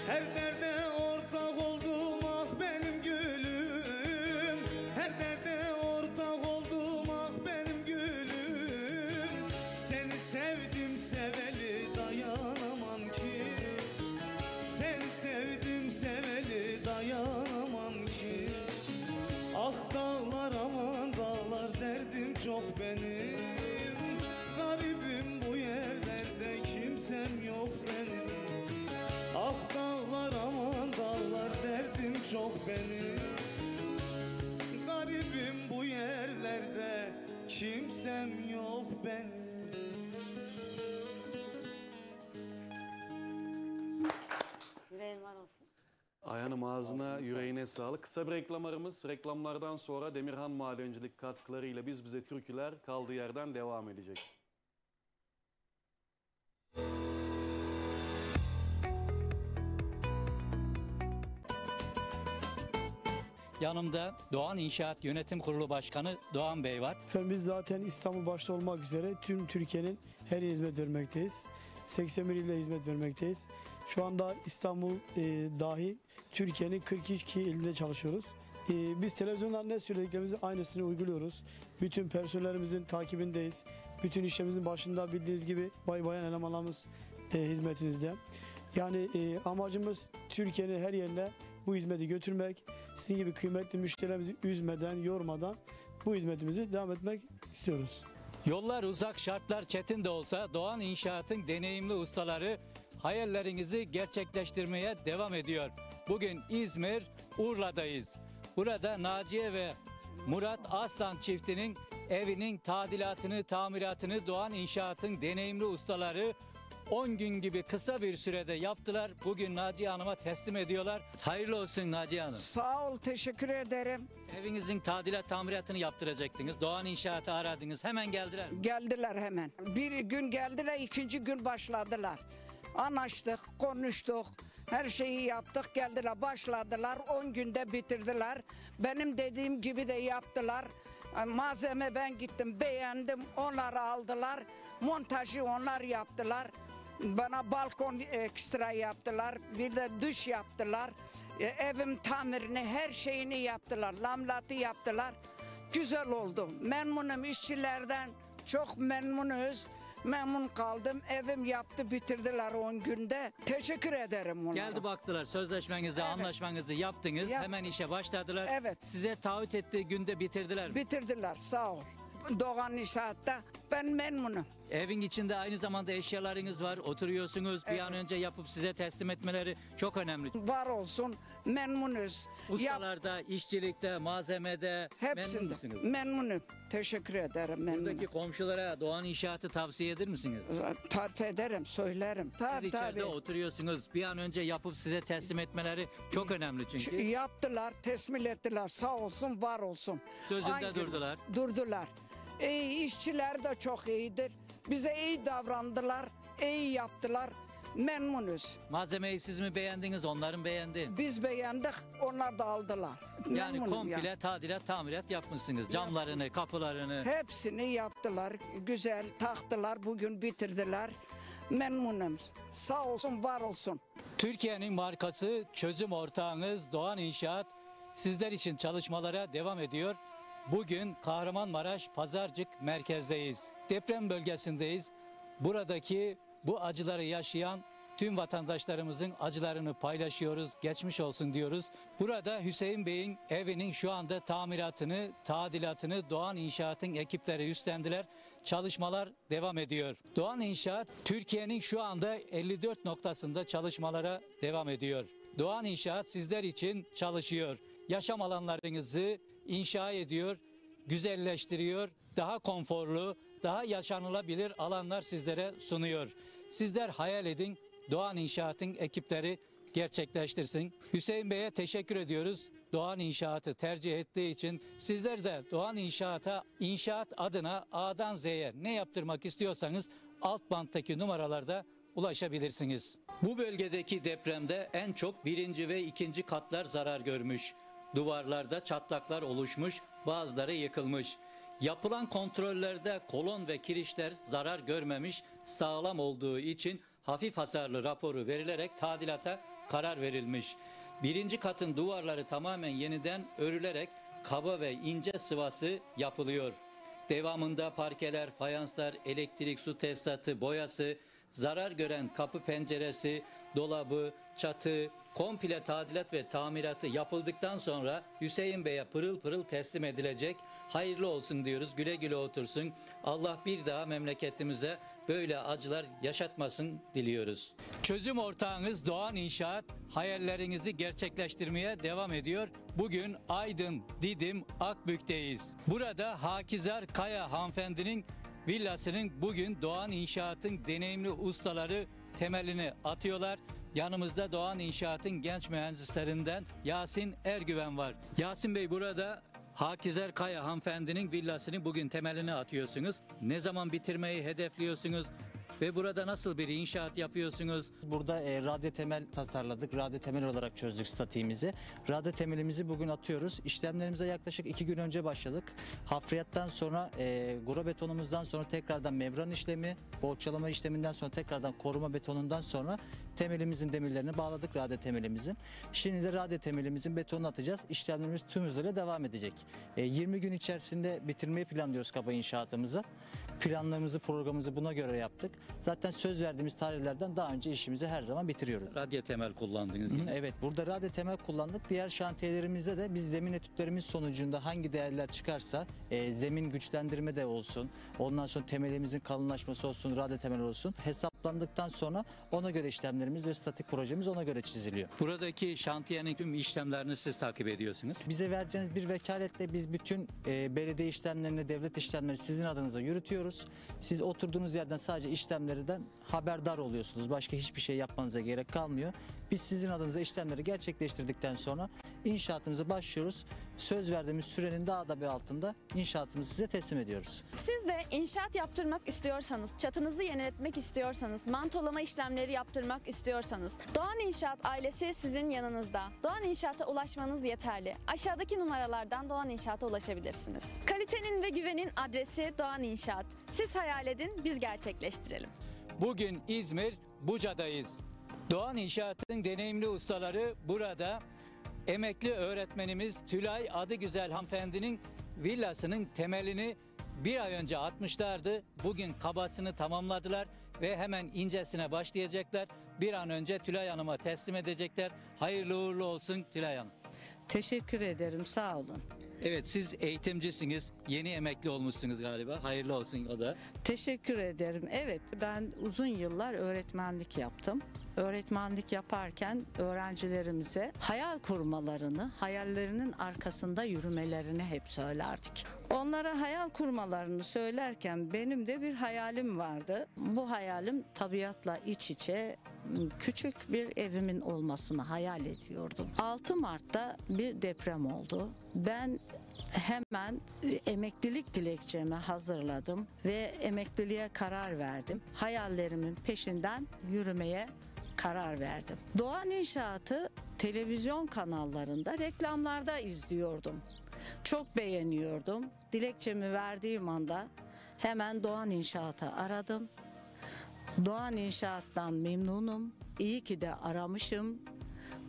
Her derde ortak oldum ah benim gülüm. Her derde ortak beni. Yüreğin var olsun. Ayhan'ım ağzına, yüreğine sağlık. Kısa bir reklam aramız. Reklamlardan sonra Demirhan Madencilik katkılarıyla Biz Bize Türküler kaldığı yerden devam edecek. Yanımda Doğan İnşaat Yönetim Kurulu Başkanı Doğan Bey var. Efendim biz zaten İstanbul başta olmak üzere tüm Türkiye'nin her yerine hizmet vermekteyiz. 81 ilde hizmet vermekteyiz. Şu anda İstanbul dahi Türkiye'nin 42 ilinde çalışıyoruz. Biz televizyonlarda ne söylediklerimizin aynısını uyguluyoruz. Bütün personelimizin takibindeyiz. Bütün işlemimizin başında bildiğiniz gibi bayan elemanlarımız hizmetinizde. Yani amacımız Türkiye'nin her yerine bu hizmeti götürmek. Sizin gibi kıymetli müşterilerimizi üzmeden, yormadan bu hizmetimizi devam etmek istiyoruz. Yollar uzak, şartlar çetin de olsa Doğan İnşaat'ın deneyimli ustaları hayallerinizi gerçekleştirmeye devam ediyor. Bugün İzmir, Urla'dayız. Burada Naciye ve Murat Aslan çiftinin evinin tadilatını, tamiratını Doğan İnşaat'ın deneyimli ustaları 10 gün gibi kısa bir sürede yaptılar. Bugün Naciye Hanım'a teslim ediyorlar. Hayırlı olsun Naciye Hanım. Sağ ol, teşekkür ederim. Evinizin tadilat tamiratını yaptıracaktınız. Doğan İnşaat'ı aradınız. Hemen geldiler mi? Geldiler hemen. Bir gün geldiler, ikinci gün başladılar. Anlaştık, konuştuk, her şeyi yaptık, geldiler, başladılar. 10 günde bitirdiler. Benim dediğim gibi de yaptılar. Malzeme ben gittim, beğendim, onları aldılar. Montajı onlar yaptılar. Bana balkon ekstra yaptılar. Bir de dış yaptılar. Evim tamirini, her şeyini yaptılar. Lamlatı yaptılar. Güzel oldu. Memnunum işçilerden. Çok memnunuz. Memnun kaldım. Evim yaptı, bitirdiler 10 günde. Teşekkür ederim onlara. Geldi baktılar, sözleşmenizi, Evet. anlaşmanızı yaptınız. Hemen işe başladılar. Evet. Size taahhüt ettiği günde bitirdiler mi? Bitirdiler, sağ ol. Doğan İnşaat'ta ben memnunum. Evin içinde aynı zamanda eşyalarınız var. Oturuyorsunuz. Bir an önce yapıp size teslim etmeleri çok önemli. Var olsun, memnunuz. Ustalarda, işçilikte, malzemede memnun Hepsinde musunuz? memnunum. Teşekkür ederim, memnunum. Buradaki komşulara Doğan İnşaat'ı tavsiye eder misiniz? Tarif ederim, söylerim. Siz Tabii, içeride tabii. oturuyorsunuz. Bir an önce yapıp size teslim etmeleri çok önemli çünkü. Yaptılar, teslim ettiler. Sağ olsun, var olsun. Sözünde Aynı- durdular. Durdular. İşçiler de çok iyidir. Bize iyi davrandılar, iyi yaptılar. Memnunuz. Malzemeyi siz mi beğendiniz, onların beğendi? Biz beğendik, onlar da aldılar. Yani Memnunum komple yani. tadilat, tamirat yapmışsınız. Camlarını, kapılarını. Hepsini yaptılar. Güzel taktılar. Bugün bitirdiler. Memnunum. Sağ olsun, var olsun. Türkiye'nin markası, çözüm ortağınız Doğan İnşaat sizler için çalışmalara devam ediyor. Bugün Kahramanmaraş Pazarcık merkezdeyiz. Deprem bölgesindeyiz. Buradaki bu acıları yaşayan tüm vatandaşlarımızın acılarını paylaşıyoruz. Geçmiş olsun diyoruz. Burada Hüseyin Bey'in evinin şu anda tamiratını, tadilatını Doğan İnşaat'ın ekipleri üstlendiler. Çalışmalar devam ediyor. Doğan İnşaat Türkiye'nin şu anda 54 noktasında çalışmalara devam ediyor. Doğan İnşaat sizler için çalışıyor. Yaşam alanlarınızı inşa ediyor, güzelleştiriyor, daha konforlu, daha yaşanılabilir alanlar sizlere sunuyor. Sizler hayal edin, Doğan İnşaat'ın ekipleri gerçekleştirsin. Hüseyin Bey'e teşekkür ediyoruz. Doğan İnşaat'ı tercih ettiği için sizler de Doğan İnşaat'a, inşaat adına A'dan Z'ye ne yaptırmak istiyorsanız alt banttaki numaralarda ulaşabilirsiniz. Bu bölgedeki depremde en çok 1. ve 2. katlar zarar görmüş. Duvarlarda çatlaklar oluşmuş, bazıları yıkılmış. Yapılan kontrollerde kolon ve kirişler zarar görmemiş, sağlam olduğu için hafif hasarlı raporu verilerek tadilata karar verilmiş. 1. katın duvarları tamamen yeniden örülerek kaba ve ince sıvası yapılıyor. Devamında parkeler, fayanslar, elektrik, su tesisatı, boyası, zarar gören kapı penceresi, dolabı, çatı, komple tadilat ve tamiratı yapıldıktan sonra Hüseyin Bey'e pırıl pırıl teslim edilecek. Hayırlı olsun diyoruz. Güle güle otursun. Allah bir daha memleketimize böyle acılar yaşatmasın diliyoruz. Çözüm ortağınız Doğan İnşaat hayallerinizi gerçekleştirmeye devam ediyor. Bugün Aydın, Didim, Akbük'teyiz. Burada Hakizar Kaya hanımefendinin villasının bugün Doğan İnşaat'ın deneyimli ustaları temelini atıyorlar. Yanımızda Doğan İnşaat'ın genç mühendislerinden Yasin Ergüven var. Yasin Bey, burada Hakizer Kaya hanımefendinin villasının bugün temelini atıyorsunuz. Ne zaman bitirmeyi hedefliyorsunuz? Ve burada nasıl bir inşaat yapıyorsunuz? Burada radyo temel tasarladık. Radyo temel olarak çözdük statiğimizi. Radyo temelimizi bugün atıyoruz. İşlemlerimize yaklaşık 2 gün önce başladık. Hafriyattan sonra gro betonumuzdan sonra tekrardan membran işlemi, bohçalama işleminden sonra tekrardan koruma betonundan sonra temelimizin demirlerini bağladık, radyo temelimizin. Şimdi de radyo temelimizin betonunu atacağız. İşlemlerimiz tüm hızıyla devam edecek. 20 gün içerisinde bitirmeyi planlıyoruz kaba inşaatımızı. Planlarımızı, programımızı buna göre yaptık. Zaten söz verdiğimiz tarihlerden daha önce işimizi her zaman bitiriyoruz. Radyo temel kullandınız. Evet, burada radyo temel kullandık. Diğer şantiyelerimizde de biz zemin etütlerimiz sonucunda hangi değerler çıkarsa, zemin güçlendirme de olsun, ondan sonra temelimizin kalınlaşması olsun, radyo temel olsun, hesaplandıktan sonra ona göre işlemlerimiz ve statik projemiz ona göre çiziliyor. Buradaki şantiyenin tüm işlemlerini siz takip ediyorsunuz. Bize vereceğiniz bir vekaletle biz bütün belediye işlemlerini, devlet işlemlerini sizin adınıza yürütüyoruz. Siz oturduğunuz yerden sadece işlemlerden haberdar oluyorsunuz. Başka hiçbir şey yapmanıza gerek kalmıyor. Biz sizin adınıza işlemleri gerçekleştirdikten sonra inşaatımıza başlıyoruz. Söz verdiğimiz sürenin daha da bir altında inşaatımızı size teslim ediyoruz. Siz de inşaat yaptırmak istiyorsanız, çatınızı yeniletmek istiyorsanız, mantolama işlemleri yaptırmak istiyorsanız, Doğan İnşaat ailesi sizin yanınızda. Doğan İnşaat'a ulaşmanız yeterli. Aşağıdaki numaralardan Doğan İnşaat'a ulaşabilirsiniz. Kalitenin ve güvenin adresi Doğan İnşaat. Siz hayal edin, biz gerçekleştirelim. Bugün İzmir Buca'dayız. Doğan İnşaat'ın deneyimli ustaları burada. Emekli öğretmenimiz Tülay Adıgüzel hanımefendinin villasının temelini bir ay önce atmışlardı. Bugün kabasını tamamladılar ve hemen incesine başlayacaklar. Bir an önce Tülay Hanım'a teslim edecekler. Hayırlı uğurlu olsun Tülay Hanım. Teşekkür ederim, sağ olun. Evet, siz eğitimcisiniz. Yeni emekli olmuşsunuz galiba. Hayırlı olsun o da. Teşekkür ederim. Evet, ben uzun yıllar öğretmenlik yaptım. Öğretmenlik yaparken öğrencilerimize hayal kurmalarını, hayallerinin arkasında yürümelerini hep söylerdik. Onlara hayal kurmalarını söylerken benim de bir hayalim vardı. Bu hayalim tabiatla iç içe küçük bir evimin olmasını hayal ediyordum. 6 Mart'ta bir deprem oldu. Ben hemen emeklilik dilekçemi hazırladım ve emekliliğe karar verdim. Hayallerimin peşinden yürümeye karar verdim. Doğan İnşaat'ı televizyon kanallarında, reklamlarda izliyordum. Çok beğeniyordum. Dilekçemi verdiğim anda hemen Doğan İnşaat'ı aradım. Doğan İnşaat'tan memnunum. İyi ki de aramışım.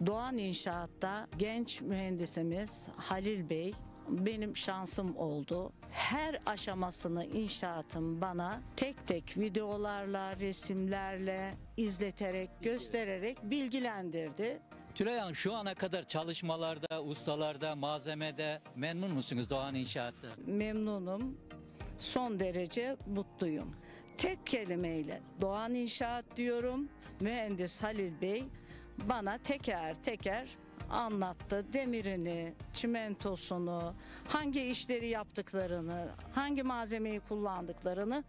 Doğan İnşaat'ta genç mühendisimiz Halil Bey benim şansım oldu. Her aşamasını inşaatın bana tek tek videolarla, resimlerle izleterek, göstererek bilgilendirdi. Tülay Hanım, şu ana kadar çalışmalarda, ustalarda, malzemede memnun musunuz Doğan İnşaat'ta? Memnunum. Son derece mutluyum. Tek kelimeyle Doğan İnşaat diyorum. Mühendis Halil Bey bana teker teker anlattı. Demirini, çimentosunu, hangi işleri yaptıklarını, hangi malzemeyi kullandıklarını.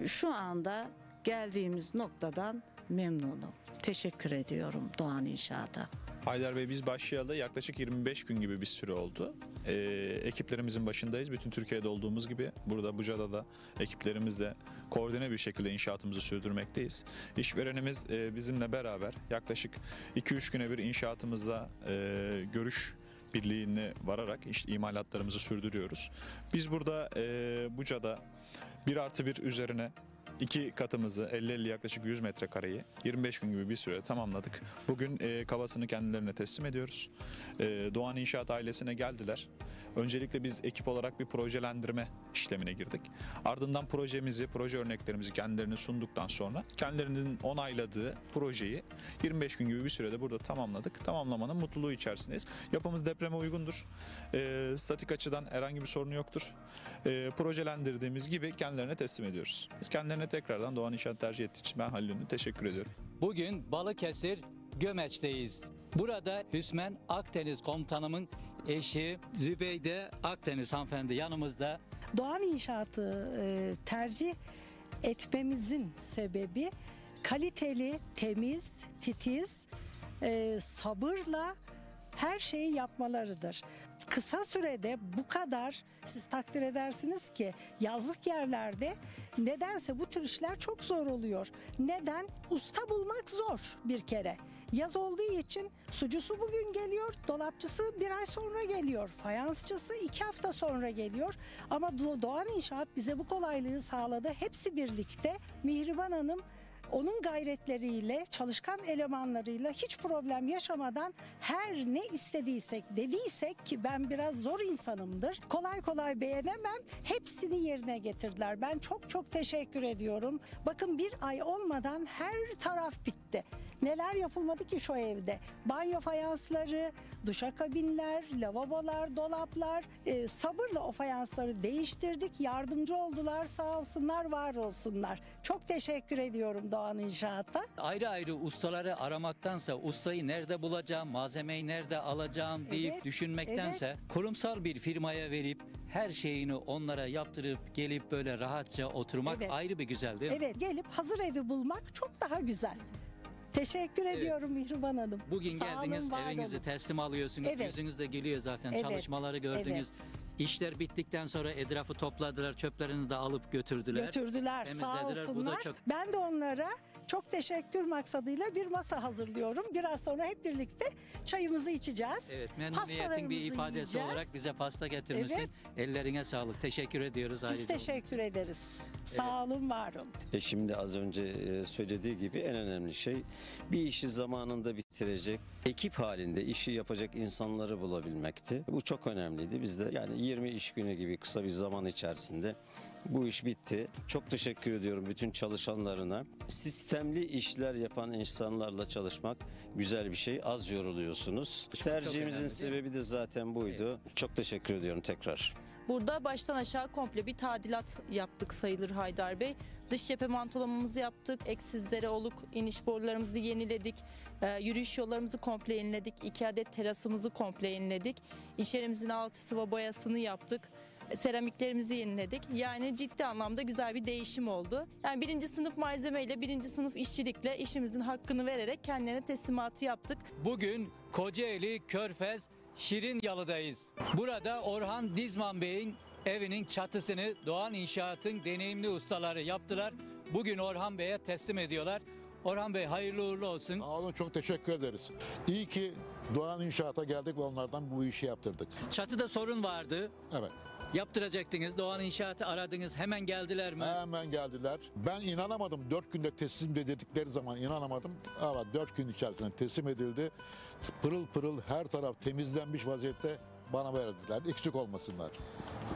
Şu anda geldiğimiz noktadan memnunum. Teşekkür ediyorum Doğan İnşaat'a. Haydar Bey, biz başlayalı yaklaşık 25 gün gibi bir süre oldu. Ekiplerimizin başındayız. Bütün Türkiye'de olduğumuz gibi burada Buca'da da ekiplerimizle koordine bir şekilde inşaatımızı sürdürmekteyiz. İşverenimiz bizimle beraber yaklaşık 2-3 güne bir inşaatımızda görüş birliğine vararak imalatlarımızı sürdürüyoruz. Biz burada Buca'da 1+1 üzerine 2 katımızı 50-50 yaklaşık 100 metrekareyi 25 gün gibi bir süre tamamladık. Bugün kabasını kendilerine teslim ediyoruz. Doğan İnşaat ailesine geldiler. Öncelikle biz ekip olarak bir projelendirme işlemine girdik. Ardından proje örneklerimizi kendilerine sunduktan sonra kendilerinin onayladığı projeyi 25 gün gibi bir sürede burada tamamladık. Tamamlamanın mutluluğu içerisindeyiz. Yapımız depreme uygundur. Statik açıdan herhangi bir sorunu yoktur. Projelendirdiğimiz gibi kendilerine teslim ediyoruz. Biz kendilerine tekrardan Doğan İnşaat tercih ettiği için ben Halil Ünlü teşekkür ediyorum. Bugün Balıkesir Gömeç'teyiz. Burada Hüsmen Akdeniz komutanımın eşi Zübeyde Akdeniz hanımefendi yanımızda. Doğan İnşaat'ı tercih etmemizin sebebi kaliteli, temiz, titiz, sabırla her şeyi yapmalarıdır. Kısa sürede bu kadar, siz takdir edersiniz ki yazlık yerlerde nedense bu tür işler çok zor oluyor. Neden? Usta bulmak zor bir kere. Yaz olduğu için sucusu bugün geliyor, dolapçısı bir ay sonra geliyor, fayansçısı 2 hafta sonra geliyor. Ama Doğan İnşaat bize bu kolaylığı sağladı. Hepsi birlikte. Mihriban Hanım onun gayretleriyle, çalışkan elemanlarıyla hiç problem yaşamadan her ne istediysek, dediysek, ki ben biraz zor insanımdır, kolay kolay beğenemem, hepsini yerine getirdiler. Ben çok çok teşekkür ediyorum. Bakın bir ay olmadan her taraf bitti. Neler yapılmadı ki şu evde? Banyo fayansları, duşakabinler, lavabolar, dolaplar. Sabırla o fayansları değiştirdik. Yardımcı oldular, sağ olsunlar, var olsunlar. Çok teşekkür ediyorum Doğan İnşaat'a. Ayrı ayrı ustaları aramaktansa, ustayı nerede bulacağım, malzemeyi nerede alacağım deyip Evet, düşünmektense kurumsal bir firmaya verip her şeyini onlara yaptırıp gelip böyle rahatça oturmak Evet. ayrı bir güzel değil mi? Evet, gelip hazır evi bulmak çok daha güzel. Teşekkür ediyorum Mihriban Hanım. Bugün Sağ olun, geldiniz, var evinizi olun. teslim alıyorsunuz. Evet. Yüzünüz de gülüyor zaten. Evet, Çalışmaları gördünüz. İşler bittikten sonra etrafı topladılar, çöplerini de alıp götürdüler. Götürdüler, sağ temizlediler. Bu da olsunlar. çok Ben de onlara çok teşekkür maksadıyla bir masa hazırlıyorum. Biraz sonra hep birlikte çayımızı içeceğiz. Evet, memnuniyetin bir Pastalarımızı ifadesi yiyeceğiz. olarak bize pasta getirmişsin. Evet. Ellerine sağlık. Teşekkür ediyoruz Biz ayrıca. teşekkür ederiz. Sağ olun, var olun. Şimdi az önce söylediği gibi en önemli şey bir işi zamanında bitirecek, ekip halinde işi yapacak insanları bulabilmekti. Bu çok önemliydi. Biz de yani 20 iş günü gibi kısa bir zaman içerisinde bu iş bitti. Çok teşekkür ediyorum bütün çalışanlarına. Sistemli işler yapan insanlarla çalışmak güzel bir şey. Az yoruluyorsunuz. Tercihimizin önemli, değil mi? sebebi de zaten buydu. Çok teşekkür ediyorum tekrar. Burada baştan aşağı komple bir tadilat yaptık sayılır Haydar Bey. Dış cephe mantolamamızı yaptık, eksizlere oluk iniş borularımızı yeniledik, yürüyüş yollarımızı komple yeniledik, 2 adet terasımızı komple yeniledik, içerimizin altı sıva boyasını yaptık, seramiklerimizi yeniledik. Yani ciddi anlamda güzel bir değişim oldu. Yani 1. sınıf malzemeyle, 1. sınıf işçilikle işimizin hakkını vererek kendilerine teslimatı yaptık. Bugün Kocaeli, Körfez, Şirinyalı'dayız. Burada Orhan Dizman Bey'in evinin çatısını Doğan İnşaat'ın deneyimli ustaları yaptılar. Bugün Orhan Bey'e teslim ediyorlar. Orhan Bey hayırlı uğurlu olsun. Sağ olun, çok teşekkür ederiz. İyi ki Doğan İnşaat'a geldik ve onlardan bu işi yaptırdık. Çatıda sorun vardı. Evet. Yaptıracaktınız. Doğan İnşaat'ı aradınız. Hemen geldiler mi? Hemen geldiler. Ben inanamadım. 4 günde teslim dedikleri zaman inanamadım. Ama 4 gün içerisinde teslim edildi. Pırıl pırıl her taraf temizlenmiş vaziyette bana verdiler. Eksik olmasınlar.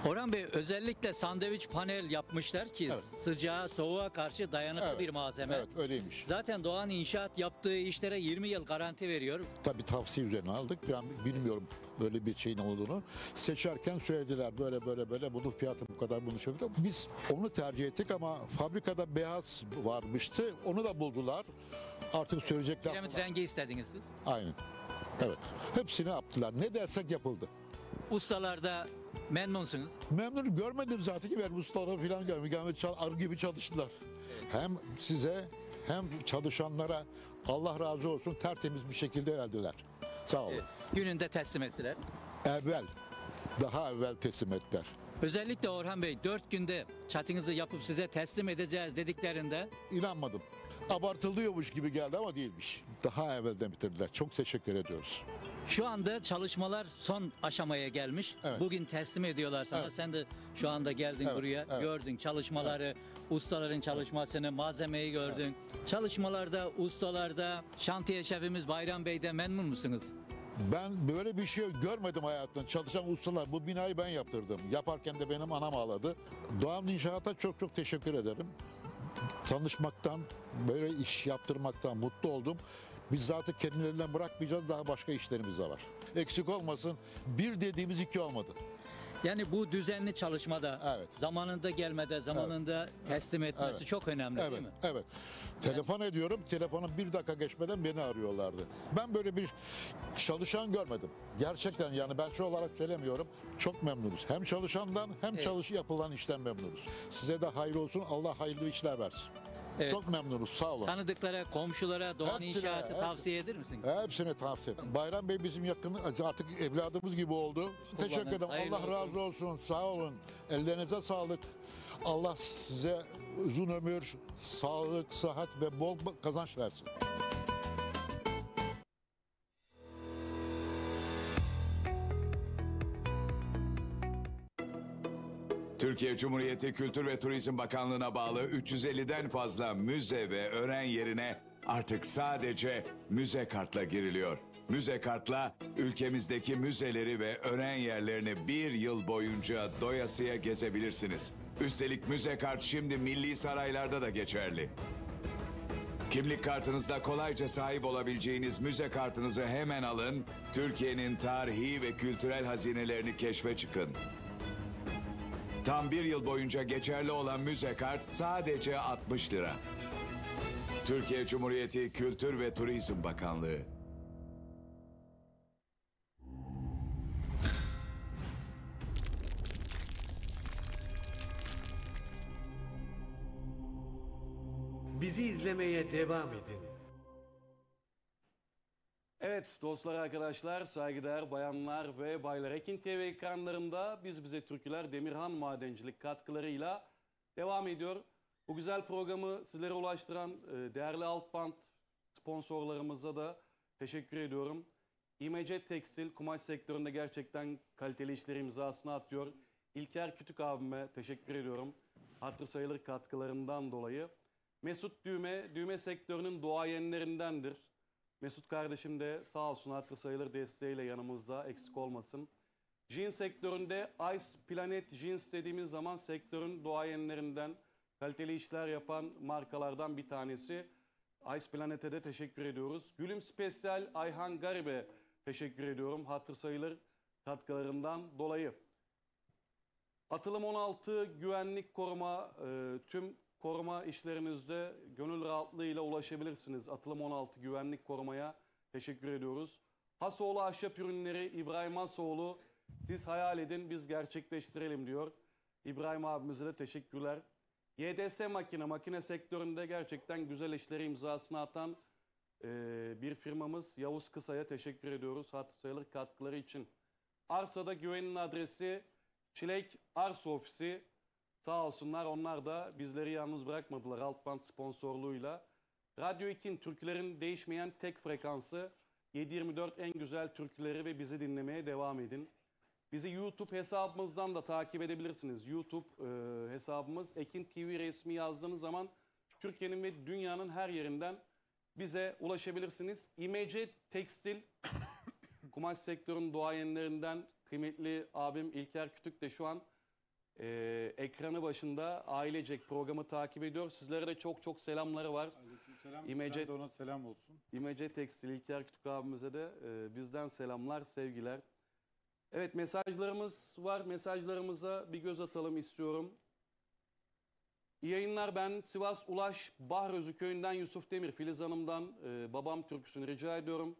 Orhan Bey özellikle sandviç panel yapmışlar ki Evet. sıcağa, soğuğa karşı dayanıklı Evet. bir malzeme. Evet, öyleymiş. Zaten Doğan İnşaat yaptığı işlere 20 yıl garanti veriyor. Tabii tavsiye üzerine aldık. Ben bilmiyorum böyle bir şeyin olduğunu. Seçerken söylediler böyle bunun fiyatı bu kadar, bunu şöyle. Biz onu tercih ettik ama fabrikada beyaz varmıştı. Onu da buldular. Artık söyleyecekler. Piramit rengi istediniz siz. Aynen. Evet. Hepsini yaptılar. Ne dersek yapıldı. Ustalarda memnunsunuz. Memnun görmedim zaten ki ben ustaları falan görmedim. Arı gibi çalıştılar. Hem size hem çalışanlara Allah razı olsun, tertemiz bir şekilde geldiler. Sağ olun. Gününde teslim ettiler. Daha evvel teslim ettiler. Özellikle Orhan Bey 4 günde çatınızı yapıp size teslim edeceğiz dediklerinde İnanmadım. Abartılıyormuş gibi geldi ama değilmiş. Daha evvelden bitirdiler. Çok teşekkür ediyoruz. şu anda çalışmalar son aşamaya gelmiş. Evet. Bugün teslim ediyorlar sana. Evet. Sen de şu anda geldin Evet, buraya. evet. Gördün çalışmaları, ustaların çalışmasını, malzemeyi gördün. Çalışmalarda, ustalarda, şantiye şefimiz Bayram Bey'de memnun musunuz? Ben böyle bir şey görmedim hayatımda. Çalışan ustalar, bu binayı ben yaptırdım. Yaparken de benim anam ağladı. Doğan İnşaat'a çok çok teşekkür ederim. Tanışmaktan, böyle iş yaptırmaktan mutlu oldum. Biz zaten kendilerinden bırakmayacağız, daha başka işlerimiz de var. Eksik olmasın, bir dediğimiz iki olmadı. Yani bu düzenli çalışmada zamanında gelmede, zamanında teslim etmesi Evet. çok önemli Evet, değil mi? evet. Telefon ediyorum, telefonun 1 dakika geçmeden beni arıyorlardı. Ben böyle bir çalışan görmedim. Gerçekten yani ben şu olarak söylemiyorum, çok memnunuz. Hem çalışandan hem yapılan işten memnunuz. Size de hayır olsun, Allah hayırlı işler versin. Evet. Çok memnunuz, sağ olun. Tanıdıklara, komşulara Doğan İnşaat'ı tavsiye eder misin? Hepsine tavsiye ederim. Bayram Bey bizim yakın, artık evladımız gibi oldu. Teşekkür ederim. hayırlı Allah razı olsun. Sağ olun. Ellerinize sağlık. Allah size uzun ömür, sağlık, sıhhat ve bol kazanç versin. Türkiye Cumhuriyeti Kültür ve Turizm Bakanlığı'na bağlı 350'den fazla müze ve öğren yerine artık sadece müze kartla giriliyor. Müze kartla ülkemizdeki müzeleri ve öğren yerlerini bir yıl boyunca doyasıya gezebilirsiniz. Üstelik müze kart şimdi milli saraylarda da geçerli. Kimlik kartınızda kolayca sahip olabileceğiniz müze kartınızı hemen alın, Türkiye'nin tarihi ve kültürel hazinelerini keşfe çıkın. Tam bir yıl boyunca geçerli olan müze kart sadece 60 lira. Türkiye Cumhuriyeti Kültür ve Turizm Bakanlığı. Bizi izlemeye devam edin. Evet dostlar, arkadaşlar, saygıdeğer bayanlar ve baylar, Ekin TV ekranlarında Biz Bize Türküler Demirhan Madencilik katkılarıyla devam ediyor. Bu güzel programı sizlere ulaştıran değerli Altbant sponsorlarımıza da teşekkür ediyorum. İMC Tekstil, kumaş sektöründe gerçekten kaliteli işleri imzasını atıyor. İlker Kütük abime teşekkür ediyorum. Hatır sayılır katkılarından dolayı. Mesut Düğme, düğme sektörünün duayenlerindendir. Mesut kardeşim de sağ olsun hatır sayılır desteğiyle yanımızda, eksik olmasın. Jeans sektöründe Ice Planet Jeans dediğimiz zaman sektörün duayenlerinden, kaliteli işler yapan markalardan bir tanesi. Ice Planet'e de teşekkür ediyoruz. Gülüm Spesyal Ayhan Garibe teşekkür ediyorum hatır sayılır katkılarından dolayı. Atılım 16 güvenlik koruma, tüm koruma işlerinizde gönül rahatlığıyla ulaşabilirsiniz. Atılım 16 güvenlik korumaya teşekkür ediyoruz. Hasoğlu Ahşap Ürünleri İbrahim Hasoğlu, siz hayal edin biz gerçekleştirelim diyor. İbrahim abimize de teşekkürler. YDS makine sektöründe gerçekten güzel işleri imzasını atan bir firmamız Yavuz Kısa'ya teşekkür ediyoruz hatır sayılır katkıları için. Arsada güvenin adresi Çilek Arsa Ofisi. Sağ olsunlar, onlar da bizleri yalnız bırakmadılar Altbant sponsorluğuyla. Radyo 2'nin türkülerin değişmeyen tek frekansı 7/24 en güzel türküleri ve bizi dinlemeye devam edin. Bizi YouTube hesabımızdan da takip edebilirsiniz. YouTube hesabımız Ekin TV resmi yazdığınız zaman Türkiye'nin ve dünyanın her yerinden bize ulaşabilirsiniz. İMC Tekstil, kumaş sektörünün duayenlerinden kıymetli abim İlker Kütük de şu an ekranı başında ailecek programı takip ediyor. Sizlere de çok çok selamları var. Selam. İMC, De ona selam olsun. İMC Tekstil İlker Kütük abimize de bizden selamlar, sevgiler. Evet, mesajlarımız var. Mesajlarımıza bir göz atalım istiyorum. İyi yayınlar, ben Sivas Ulaş Bahrözü köyünden Yusuf Demir. Filiz Hanım'dan babam türküsünü rica ediyorum.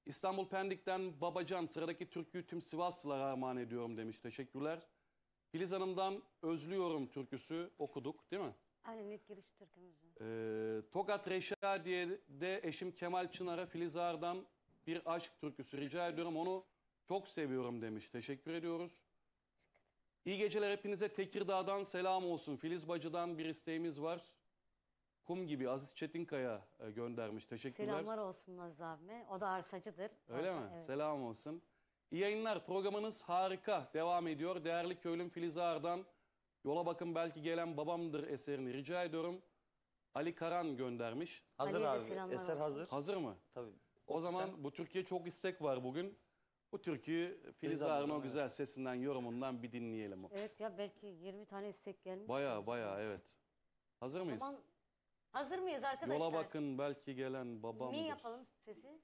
İstanbul Pendik'ten Babacan, sıradaki türküyü tüm Sivaslılara armağan ediyorum demiş. Teşekkürler. Filiz Hanım'dan Özlüyorum türküsü okuduk değil mi? Aynen, ilk giriş türkümüzü. Tokat Reşadiye'de eşim Kemal Çınar'a Filiz Ağar'dan bir aşk türküsü rica ediyorum. Onu çok seviyorum demiş. Teşekkür ediyoruz. İyi geceler hepinize, Tekirdağ'dan selam olsun. Filiz Bacı'dan bir isteğimiz var. Kum gibi Aziz Çetinkaya göndermiş. Teşekkürler. Selamlar olsun Aziz abime. O da arsacıdır. Öyle orada, mi? Evet. Selam olsun. İyi yayınlar. Programınız harika. Devam ediyor. Değerli köylüm Filiz Ağar'dan Yola Bakın Belki Gelen Babamdır eserini rica ediyorum. Ali Karan göndermiş. Hazır abi. Eser hazır. Hazır mı? Tabii. O zaman bu Türkiye çok istek var bugün. Bu türküyü Filiz Ağar'ın o güzel sesinden, yorumundan bir dinleyelim. Evet ya, belki 20 tane istek gelmiş. Baya evet. Hazır O mıyız? zaman hazır mıyız arkadaşlar? Yola bakın belki gelen babamdır. Mi yapalım sesi?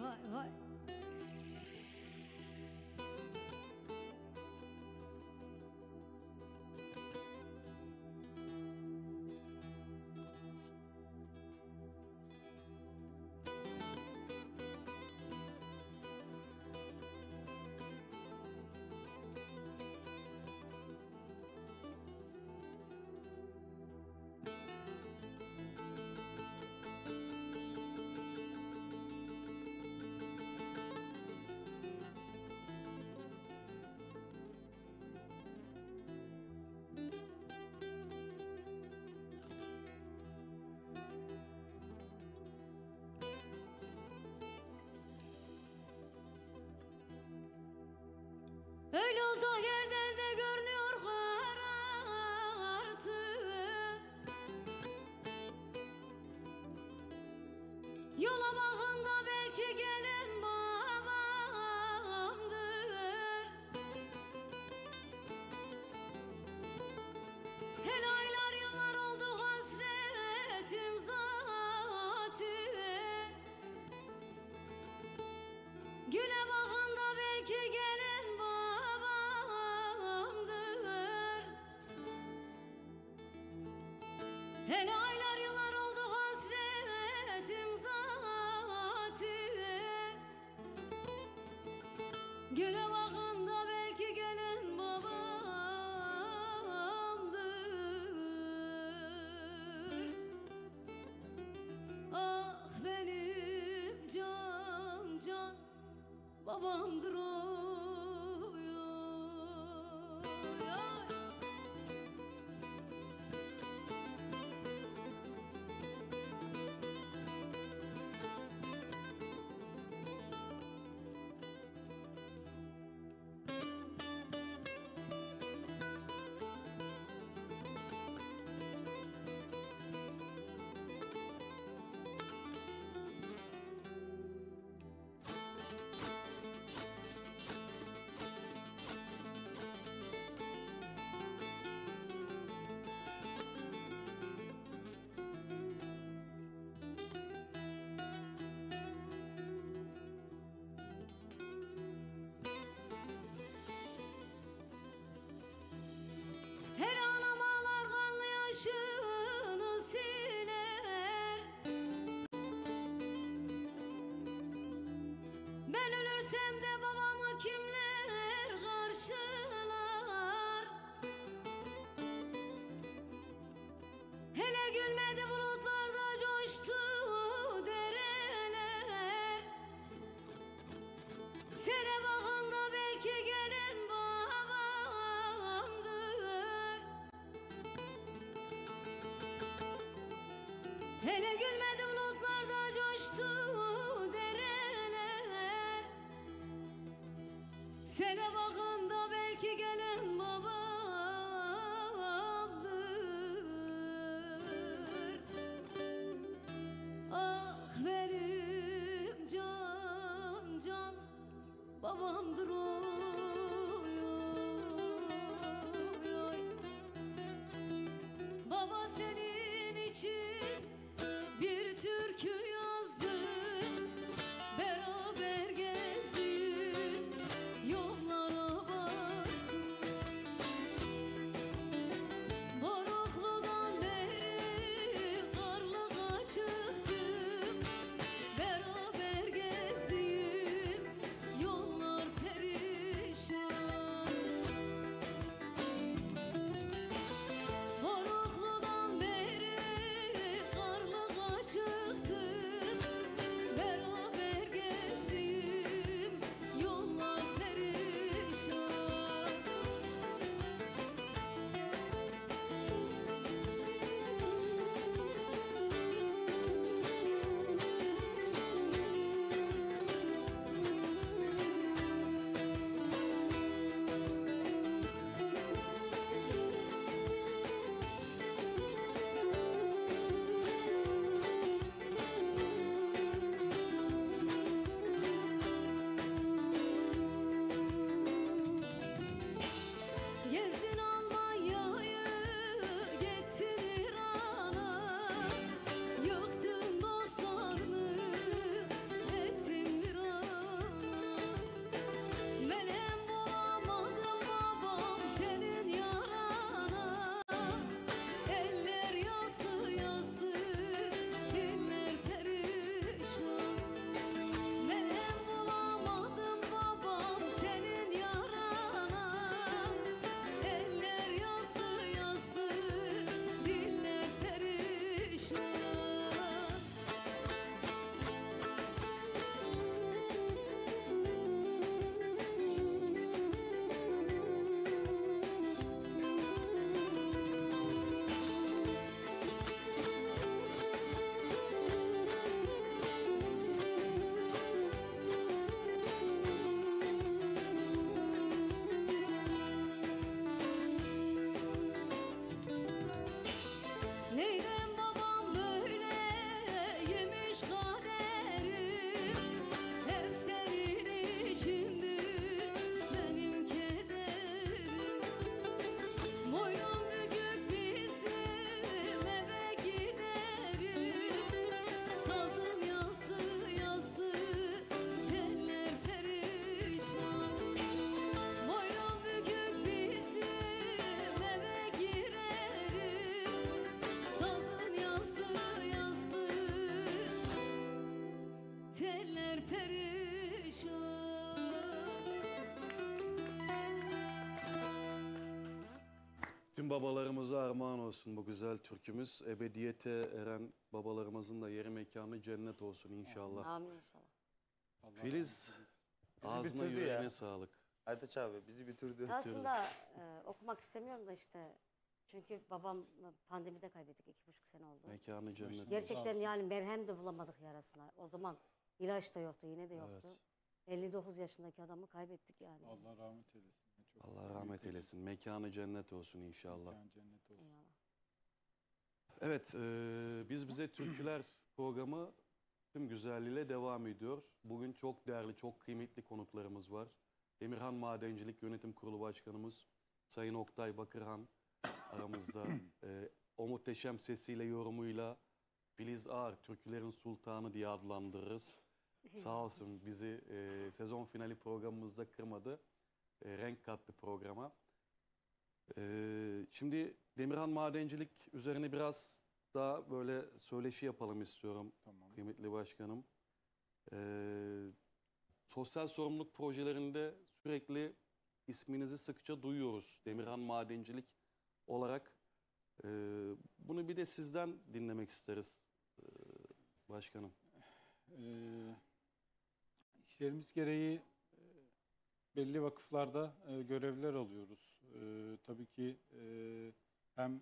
vay vay. Öyle uzak yerden de görünüyor karartı. Yola bakında belki gelen babamdır. Hele aylar yıllar oldu hasretim zaten. Güne bakında belki gelen hele aylar yıllar oldu hasretim zaten. Güne bakında belki gelen babamdır. Ah benim can can babamdır o. Her anam ağlar kanlı yaşını siler. Ben ölürsem de babamı kimler karşılar? Hele gülmedi bulutlarda coştu dereler. Sene bakında belki gelen babamdır. Hele gülmedi bulutlarda coştu dereler. Sene bakında belki gelen babamdır. Ah benim can can babamdır o. Baba senin için bir türkü yazdım. Beraber gezdim, yollara baktım. Boruklu'dan beri Karlık'a çıktım. Beraber gezdim, yollar perişan. Tüm babalarımıza armağan olsun bu güzel türkümüz. Ebediyete eren babalarımızın da yeri mekanı cennet olsun inşallah. Amin inşallah. Filiz, Bizi ağzına bitirdi yüreğine ya. sağlık. Aytaç abi bizi bitirdi. Aslında okumak istemiyorum da işte. Çünkü babam pandemide kaybettik. 2,5 sene oldu. Mekanı cennet olsun. Gerçekten yani merhem de bulamadık yarasına. O zaman ilaç da yoktu, yine de yoktu. 59 yaşındaki adamı kaybettik yani. Allah rahmet eylesin. Çok Allah rahmet eylesin. Mekanı cennet olsun inşallah. mekan cennet olsun. Eyvallah. Evet, Biz Bize Türküler programı tüm güzelliğiyle devam ediyor. Bugün çok değerli, çok kıymetli konuklarımız var. Demirhan Madencilik Yönetim Kurulu Başkanımız Sayın Oktay Bakırhan aramızda. O muhteşem sesiyle, yorumuyla Filiz Ağar, Türkülerin Sultanı diye adlandırırız. Sağ olsun bizi sezon finali programımızda kırmadı. Renk kattı programa. Şimdi Demirhan Madencilik üzerine biraz daha böyle söyleşi yapalım istiyorum. Tamam. Kıymetli başkanım. Sosyal sorumluluk projelerinde sürekli isminizi sıkça duyuyoruz. Demirhan Madencilik olarak. Bunu bir de sizden dinlemek isteriz başkanım. İşlerimiz gereği belli vakıflarda görevler alıyoruz. Tabii ki hem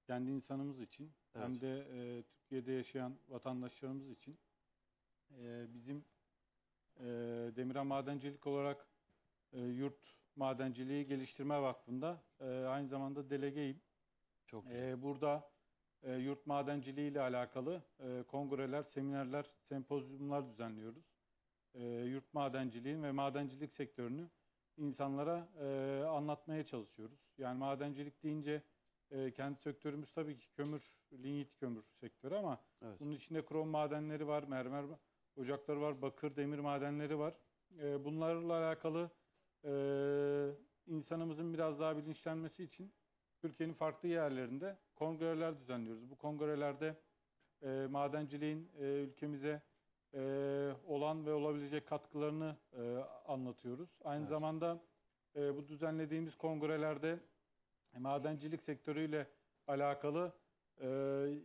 kendi insanımız için hem de Türkiye'de yaşayan vatandaşlarımız için bizim Demirhan Madencilik olarak Yurt Madenciliği Geliştirme Vakfı'nda aynı zamanda delegeyim. Çok güzel. Burada yurt madenciliği ile alakalı kongreler, seminerler, sempozyumlar düzenliyoruz. Yurt madenciliğin ve madencilik sektörünü insanlara anlatmaya çalışıyoruz. Yani madencilik deyince kendi sektörümüz tabii ki kömür, linyit kömür sektörü ama bunun içinde krom madenleri var, mermer ocakları var, bakır, demir madenleri var. Bunlarla alakalı insanımızın biraz daha bilinçlenmesi için Türkiye'nin farklı yerlerinde kongreler düzenliyoruz. Bu kongrelerde madenciliğin ülkemize olan ve olabilecek katkılarını anlatıyoruz. Aynı zamanda bu düzenlediğimiz kongrelerde madencilik sektörüyle alakalı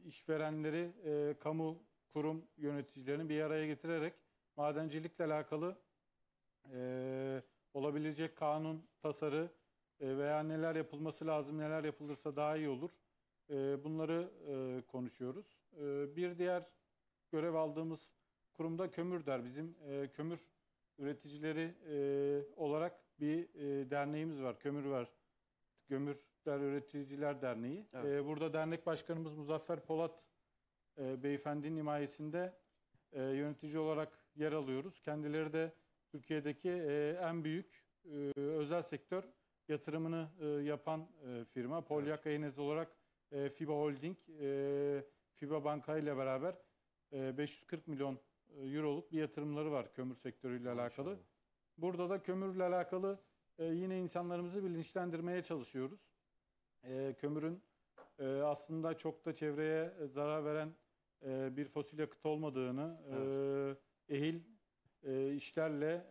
işverenleri, kamu kurum yöneticilerini bir araya getirerek madencilikle alakalı olabilecek kanun, tasarı veya neler yapılması lazım, neler yapılırsa daha iyi olur. Bunları konuşuyoruz. Bir diğer görev aldığımız kurumda Kömürder. Bizim kömür üreticileri olarak bir derneğimiz var. Kömürder Üreticiler Derneği. Evet. Burada dernek başkanımız Muzaffer Polat beyefendinin himayesinde yönetici olarak yer alıyoruz. Kendileri de Türkiye'deki en büyük özel sektör yatırımını yapan firma. Polyak Eynez olarak FIBA Holding, FIBA Banka ile beraber 540 milyon euroluk bir yatırımları var kömür sektörüyle alakalı. Burada da kömürle alakalı yine insanlarımızı bilinçlendirmeye çalışıyoruz. Kömürün aslında çok da çevreye zarar veren bir fosil yakıt olmadığını, ehil işlerle,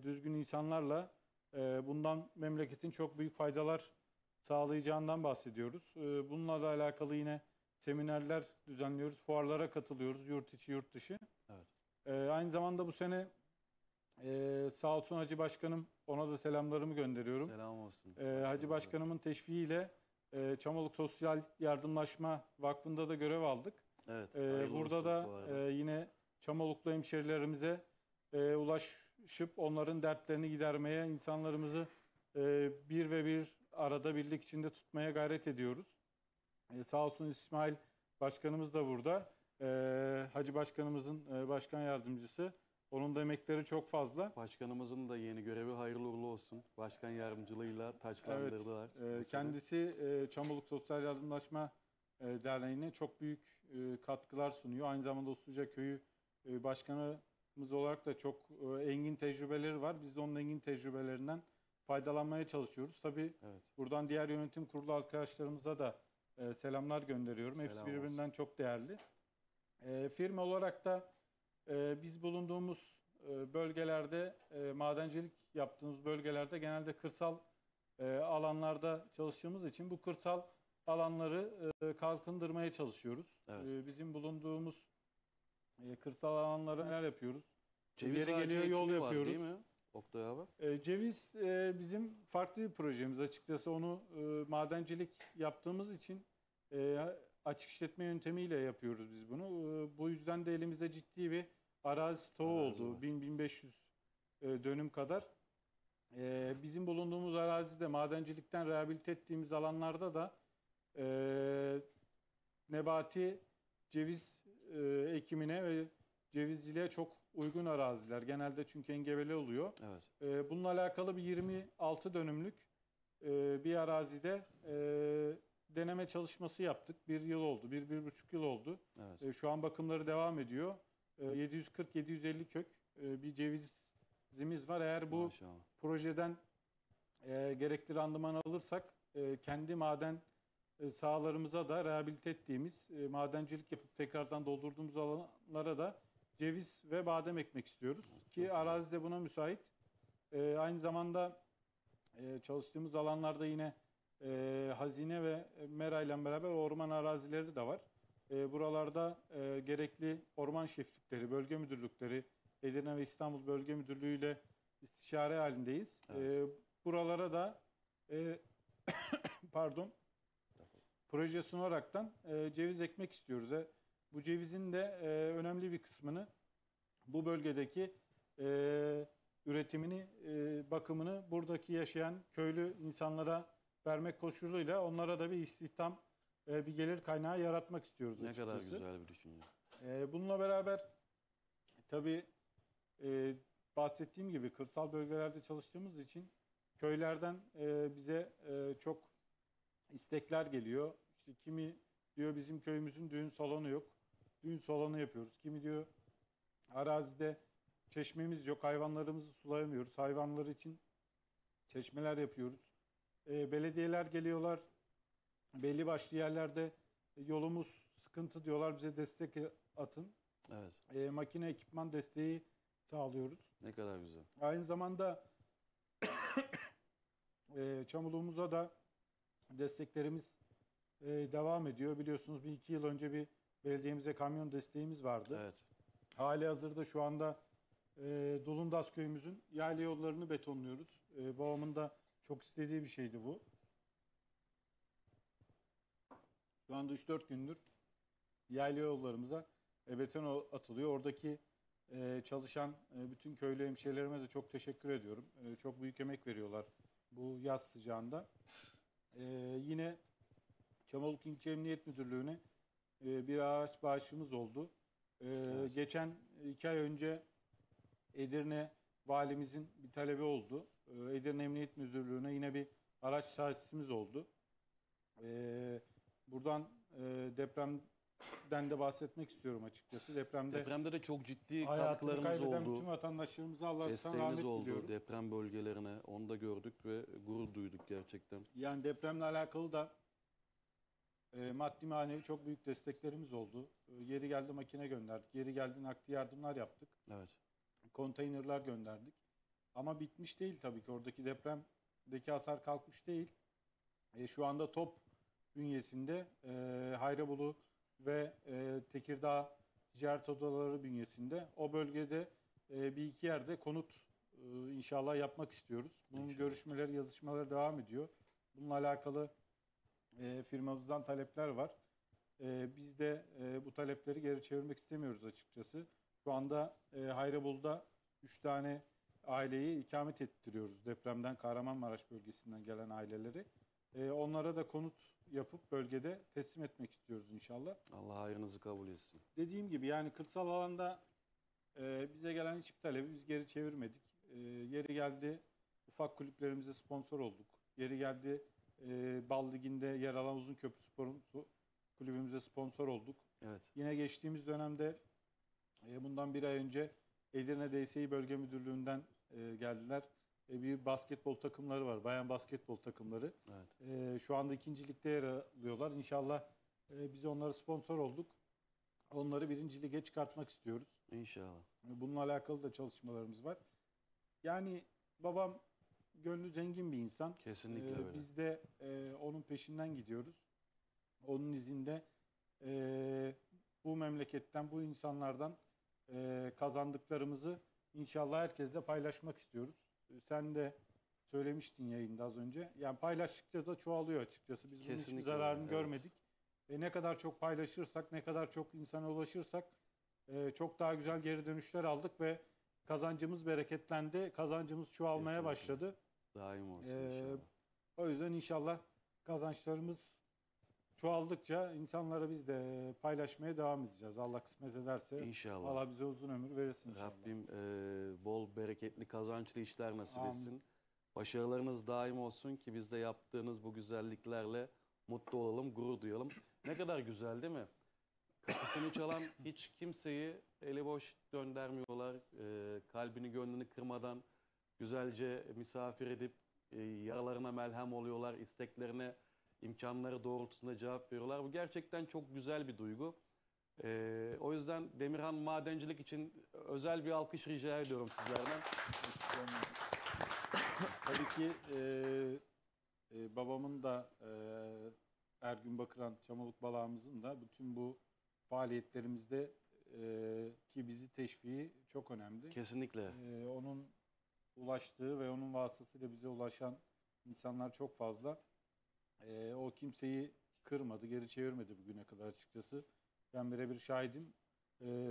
düzgün insanlarla bundan memleketin çok büyük faydalar sağlayacağından bahsediyoruz. Bununla da alakalı yine seminerler düzenliyoruz, fuarlara katılıyoruz, yurt içi, yurt dışı. Evet. Aynı zamanda bu sene sağ olsun Hacı Başkanım, ona da selamlarımı gönderiyorum. Selam olsun. Hacı Başkanımın teşviğiyle Çamoluk Sosyal Yardımlaşma Vakfı'nda da görev aldık. Evet, burada da yine Çamoluklu hemşerilerimize ulaşıp onların dertlerini gidermeye, insanlarımızı bir ve bir arada birlik içinde tutmaya gayret ediyoruz. Sağ olsun İsmail Başkanımız da burada. Hacı Başkanımızın başkan yardımcısı. Onun da emekleri çok fazla. Başkanımızın da yeni görevi hayırlı uğurlu olsun. Başkan yardımcılığıyla taçlandırdılar. Evet, kendisi Çamoluk Sosyal Yardımlaşma Derneği'ne çok büyük katkılar sunuyor. Aynı zamanda Usluca Köyü başkanımız olarak da çok engin tecrübeleri var. Biz de onun engin tecrübelerinden faydalanmaya çalışıyoruz. Tabii buradan diğer yönetim kurulu arkadaşlarımıza da selamlar gönderiyorum. Hepsi birbirinden çok değerli. Firma olarak da biz bulunduğumuz bölgelerde, madencilik yaptığımız bölgelerde genelde kırsal alanlarda çalıştığımız için bu kırsal alanları kalkındırmaya çalışıyoruz. Evet. Bizim bulunduğumuz kırsal alanlara neler yapıyoruz? Ceviz Yeri ağacı geliyor yol ekimi var yapıyoruz. değil mi Oktay abi? Ceviz bizim farklı bir projemiz. Açıkçası onu madencilik yaptığımız için açık işletme yöntemiyle yapıyoruz biz bunu. Bu yüzden de elimizde ciddi bir arazi stoğu oldu. 1000-1500 dönüm kadar. Bizim bulunduğumuz arazide madencilikten rehabilite ettiğimiz alanlarda da nebati ceviz ekimine ve cevizciliğe çok uygun araziler. Genelde çünkü engebeli oluyor. Evet. Bununla alakalı bir 26 dönümlük bir arazide deneme çalışması yaptık. 1 yıl oldu, 1,5 yıl oldu. Evet. Şu an bakımları devam ediyor. 740-750 kök bir cevizimiz var. Eğer bu Maşallah. projeden gerekli randıman alırsak kendi maden sahalarımıza da rehabilite ettiğimiz, madencilik yapıp tekrardan doldurduğumuz alanlara da ceviz ve badem ekmek istiyoruz. Ki arazi de buna müsait. Aynı zamanda çalıştığımız alanlarda yine Hazine ve Mera ile beraber orman arazileri de var. Buralarda gerekli orman şeflikleri, bölge müdürlükleri, Edirne ve İstanbul Bölge Müdürlüğü ile istişare halindeyiz. Evet. Buralara da pardon, proje sunaraktan ceviz ekmek istiyoruz. Bu cevizin de önemli bir kısmını bu bölgedeki üretimini, bakımını buradaki yaşayan köylü insanlara vermek koşuluyla onlara da bir istihdam, bir gelir kaynağı yaratmak istiyoruz Ne açıkçası. kadar güzel bir düşünce. Bununla beraber tabii bahsettiğim gibi kırsal bölgelerde çalıştığımız için köylerden bize çok istekler geliyor. İşte kimi diyor bizim köyümüzün düğün salonu yok. Düğün salonu yapıyoruz. Kimi diyor arazide çeşmemiz yok. Hayvanlarımızı sulayamıyoruz. Hayvanlar için çeşmeler yapıyoruz. Belediyeler geliyorlar. Belli başlı yerlerde yolumuz sıkıntı diyorlar. Bize destek atın. Evet. Makine ekipman desteği sağlıyoruz. Ne kadar güzel. Aynı zamanda çamurluğumuza da desteklerimiz devam ediyor. Biliyorsunuz 1-2 yıl önce bir belediyemize kamyon desteğimiz vardı. Evet. Hali hazırda şu anda Dolundas köyümüzün yayla yollarını betonluyoruz. Babamın da çok istediği bir şeydi bu. Şu anda 3-4 gündür yayla yollarımıza beton atılıyor. Oradaki çalışan bütün köylü hemşehrilerime de çok teşekkür ediyorum. Çok büyük emek veriyorlar bu yaz sıcağında. Yine Çamoluk İlçe Emniyet Müdürlüğü'ne bir araç bağışımız oldu. Evet. Geçen 2 ay önce Edirne valimizin bir talebi oldu. Edirne Emniyet Müdürlüğü'ne yine bir araç tahsisimiz oldu. Buradan depremden de bahsetmek istiyorum açıkçası. Depremde de çok ciddi hayatını katkılarımız kaybeden oldu. bütün vatandaşlarımıza Allah'tan Desteğiniz rahmet oldu diliyorum. deprem bölgelerine. Onu da gördük ve gurur duyduk gerçekten. Yani depremle alakalı da maddi manevi çok büyük desteklerimiz oldu. Yeri geldi makine gönderdik. Yeri geldi nakdi yardımlar yaptık. Evet. Konteynerler gönderdik. Ama bitmiş değil tabii ki. Oradaki depremdeki hasar kalkmış değil. Şu anda TOP bünyesinde Hayrabolu ve Tekirdağ Ticaret Odaları bünyesinde o bölgede bir iki yerde konut inşallah yapmak istiyoruz. Bunun görüşmeleri, yazışmaları devam ediyor. Bununla alakalı firmamızdan talepler var. Biz de bu talepleri geri çevirmek istemiyoruz açıkçası. Şu anda Hayrabolu'da 3 tane aileyi ikamet ettiriyoruz. Depremden Kahramanmaraş bölgesinden gelen aileleri. Onlara da konut yapıp bölgede teslim etmek istiyoruz inşallah. Allah hayrınızı kabul etsin. Dediğim gibi yani kırsal alanda bize gelen hiçbir talebi biz geri çevirmedik. Yeri geldi ufak kulüplerimize sponsor olduk. Yeri geldi Bal Ligi'nde yer alan Uzunköprü Spor kulübümüze sponsor olduk. Evet. Yine geçtiğimiz dönemde bundan bir ay önce Edirne DSİ Bölge Müdürlüğü'nden geldiler. Bir basketbol takımları var. Bayan basketbol takımları. Evet. Şu anda 2. ligde yer alıyorlar. İnşallah biz onlara sponsor olduk. Onları 1. lige çıkartmak istiyoruz. İnşallah. Bununla alakalı da çalışmalarımız var. Yani babam gönlü zengin bir insan. Kesinlikle öyle. Biz de onun peşinden gidiyoruz. Onun izinde bu memleketten, bu insanlardan kazandıklarımızı inşallah herkesle paylaşmak istiyoruz. Sen de söylemiştin yayında az önce. Yani paylaştıkça da çoğalıyor açıkçası. Biz bunun hiçbir Kesinlikle zararını öyle, görmedik. Ne kadar çok paylaşırsak, ne kadar çok insana ulaşırsak çok daha güzel geri dönüşler aldık ve kazancımız bereketlendi. Kazancımız çoğalmaya başladı. Daim olsun inşallah. O yüzden inşallah kazançlarımız çoğaldıkça insanlara biz de paylaşmaya devam edeceğiz. Allah kısmet ederse. İnşallah. Allah bize uzun ömür verirsin inşallah. Rabbim bol bereketli kazançlı işler nasip Amin. etsin. Başarılarınız daim olsun ki biz de yaptığınız bu güzelliklerle mutlu olalım, gurur duyalım. Ne kadar güzel değil mi? Kapısını çalan hiç kimseyi eli boş göndermiyorlar. Kalbini, gönlünü kırmadan güzelce misafir edip yaralarına melhem oluyorlar. İsteklerine, imkanları doğrultusunda cevap veriyorlar. Bu gerçekten çok güzel bir duygu. O yüzden Demirhan Madencilik için özel bir alkış rica ediyorum sizlerden. Tabii ki babamın da Ergün Bakıran Çamoluk Balağımızın da bütün bu faaliyetlerimizde ki bizi teşviği çok önemli. Kesinlikle. Onun ulaştığı ve onun vasıtasıyla bize ulaşan insanlar çok fazla. O kimseyi kırmadı, geri çevirmedi bugüne kadar açıkçası. Ben birebir şahidim.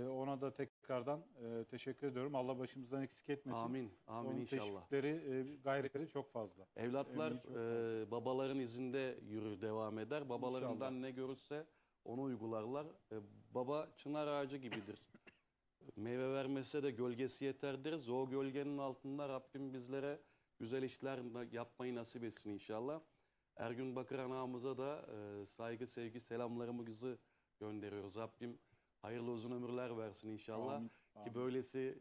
Ona da tekrardan teşekkür ediyorum. Allah başımızdan eksik etmesin. Amin, amin Onun inşallah. teşvikleri, gayretleri çok fazla. Evlatlar Emeği çok fazla. babaların izinde yürür, devam eder. Babalarından İnşallah. ne görürse onu uygularlar. Baba çınar ağacı gibidir. Meyve vermese de gölgesi yeter deriz. O gölgenin altında Rabbim bizlere güzel işler yapmayı nasip etsin inşallah. Ergün Bakıran ağamıza da saygı, sevgi, selamlarımızı gönderiyoruz. Rabbim hayırlı uzun ömürler versin inşallah. Amin, Ki amin. böylesi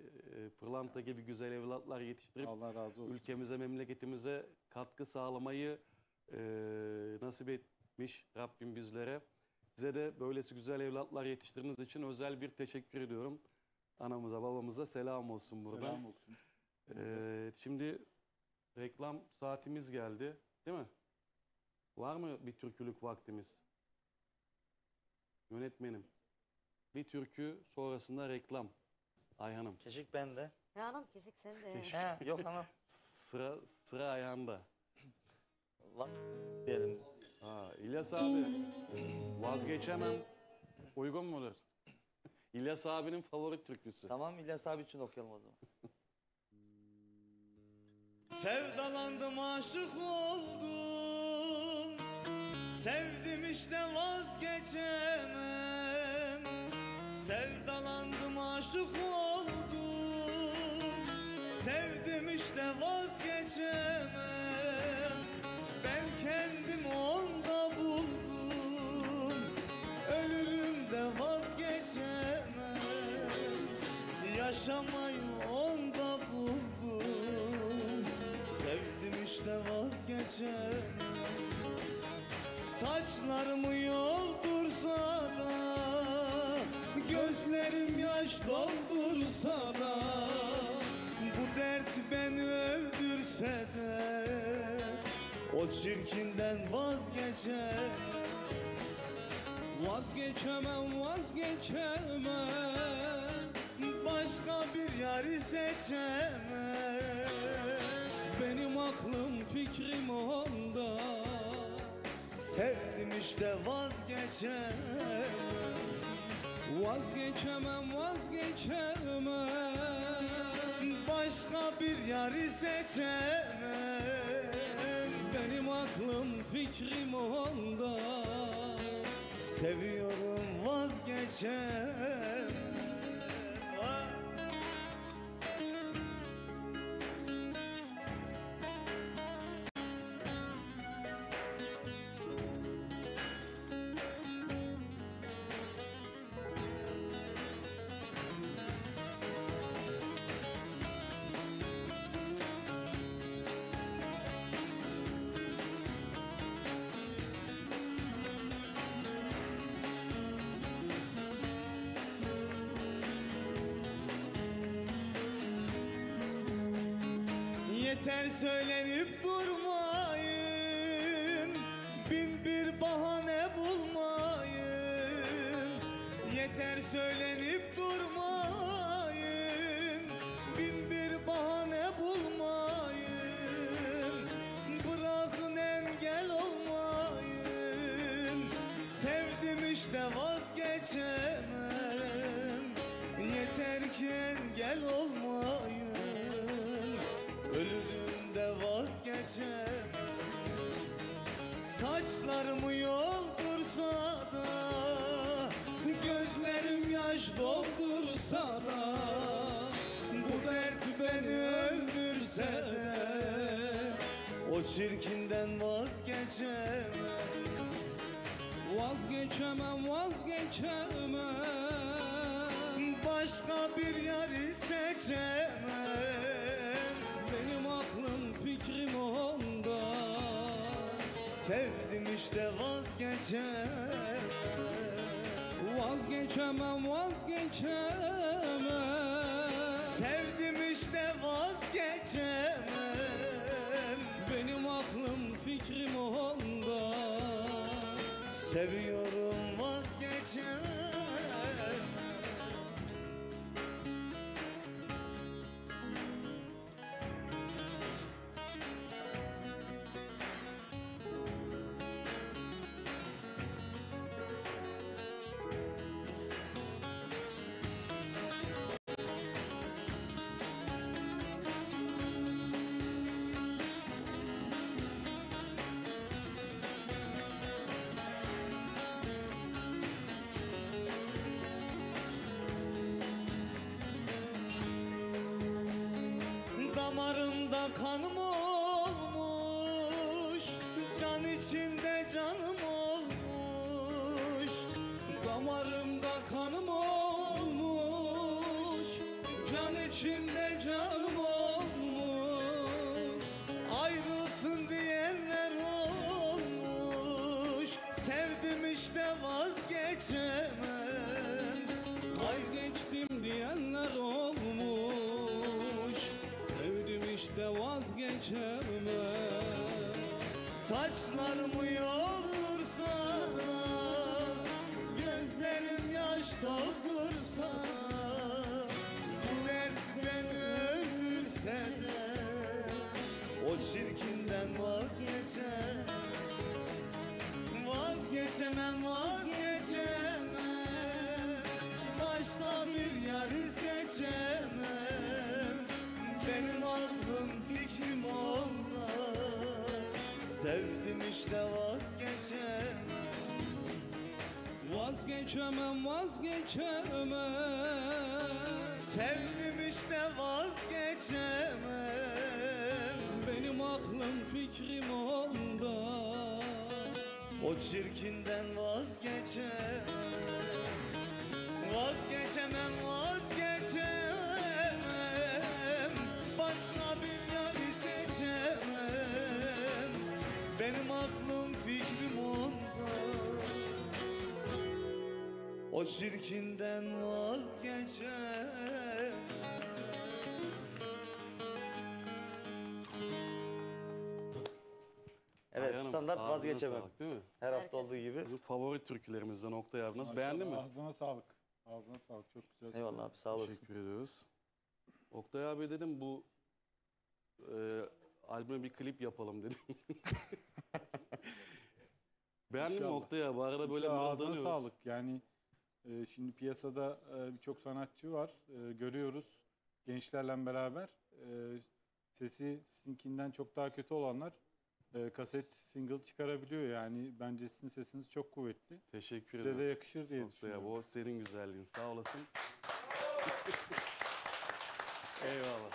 pırlanta gibi güzel evlatlar yetiştirip Allah razı olsun. ülkemize, memleketimize katkı sağlamayı nasip etmiş Rabbim bizlere. Size de böylesi güzel evlatlar yetiştirdiğiniz için özel bir teşekkür ediyorum. Anamıza, babamıza selam olsun buradan. Selam olsun. Şimdi reklam saatimiz geldi, değil mi? Var mı bir türkülük vaktimiz? Yönetmenim. Bir türkü sonrasında reklam. Ayhan'ım. Keşik bende. Ya hanım keşik sende. Keşik. He, yok hanım. Sıra Ayhan'da. Var diyelim. İlyas abi vazgeçemem. Uygun mudur? İlyas abinin favori türküsü. Tamam, İlyas abi için okuyalım o zaman. Sevdalandım, aşık oldum. Sevdim işte vazgeçemem. Sevdalandım, aşık oldum. Sevdim işte vazgeçemem. Ben kendimi onda buldum. Ölürüm de vazgeçemem. Yaşamayı onda buldum. Sevdim işte vazgeçemem. Saçlarımı yoldursa da, gözlerim yaş doldursa da, bu dert beni öldürse de, o çirkinden vazgeçemem. Vazgeçemem, vazgeçemem. Başka bir yari seçemem. Benim aklım fikrim onda. Sevdim işte vazgeçemem. Vazgeçemem, vazgeçemem. Başka bir yari seçemem. Benim aklım fikrim onda. Seviyorum, vazgeçemem. Yeter söylenip durmayın, bin bir bahane bulmayın. Yeter söylenip durmayın, bin bir bahane bulmayın. Bırakın engel olmayın, sevdim işte vazgeçemem. Yeter ki engel olmayın, ölürüm de vazgeçemem. Saçlarımı yoldursa da, gözlerim yaş doldursa da, bu dert beni öldürse de, o çirkinden vazgeçemem. Vazgeçemem, vazgeçemem. Başka bir yeri seçemem. Benim aklım fikrim onda. Sevdim işte vazgeçemem. Vazgeçemem, vazgeçemem. Sevdim işte vazgeçemem. Benim aklım fikrim onda. Seviyorum vazgeçemem. Damarımda kanım olmuş, can içinde canım olmuş. Damarımda kanım olmuş, can içinde canım olmuş. Ayrılsın diyenler olmuş, sevdim işte vazgeçemem. Vazgeçtim diyenler olmuş. Sevdim işte vazgeçemem. Saçlarımı yoldursa da, gözlerim yaş doldursa da, bu dert beni öldürse de, o çirkinden vazgeçemem. Vazgeçemem, vazgeçemem. Başka bir yeri seçemem. Benim aklım fikrim onda. Sevdim işte vazgeçemem. Vazgeçemem, vazgeçemem. Sevdim işte vazgeçemem. Benim aklım fikrim onda. O çirkinden vazgeçemem. Vazgeçemem, vazgeçemem. Başka bir yeri seçemem. Benim aklım fikrim onda. O çirkinden vazgeçemem. Evet, Ayhan'ım, standart ağzına vazgeçemem. sağlık, değil mi? Her hafta olduğu gibi. Bizim favori türkülerimizden Oktay abi. Nasıl, Maşallah, beğendin mi? Ağzına sağlık. Ağzına sağlık. Çok güzel. Eyvallah abi, sağ olasın. Teşekkür ediyoruz. Oktay abi dedim bu albüme bir klip yapalım dedim. Beğendin mi İnşallah. Oktay abi? Arada böyle İnşallah, ağzına mırıldanıyoruz. sağlık. Yani şimdi piyasada birçok sanatçı var. Görüyoruz gençlerle beraber. Sesi sizinkinden çok daha kötü olanlar kaset, single çıkarabiliyor yani. Bence sizin sesiniz çok kuvvetli. Teşekkür Size ederim. de yakışır diye Oktay düşünüyorum. abi, o senin güzelliğin. Sağ olasın. Eyvallah.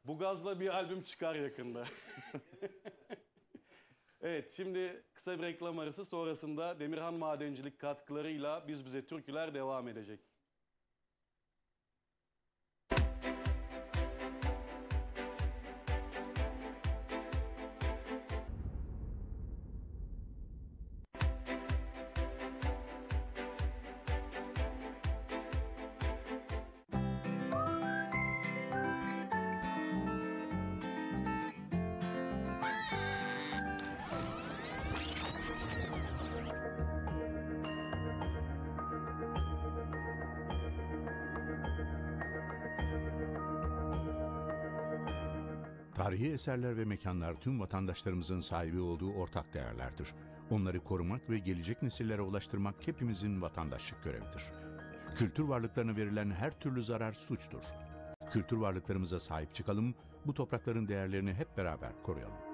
Bu gazla bir albüm çıkar yakında. Evet, şimdi kısa bir reklam arası, sonrasında Demirhan Madencilik katkılarıyla Biz Bize Türküler devam edecek. Tarihi eserler ve mekanlar tüm vatandaşlarımızın sahibi olduğu ortak değerlerdir. Onları korumak ve gelecek nesillere ulaştırmak hepimizin vatandaşlık görevidir. Kültür varlıklarına verilen her türlü zarar suçtur. Kültür varlıklarımıza sahip çıkalım, bu toprakların değerlerini hep beraber koruyalım.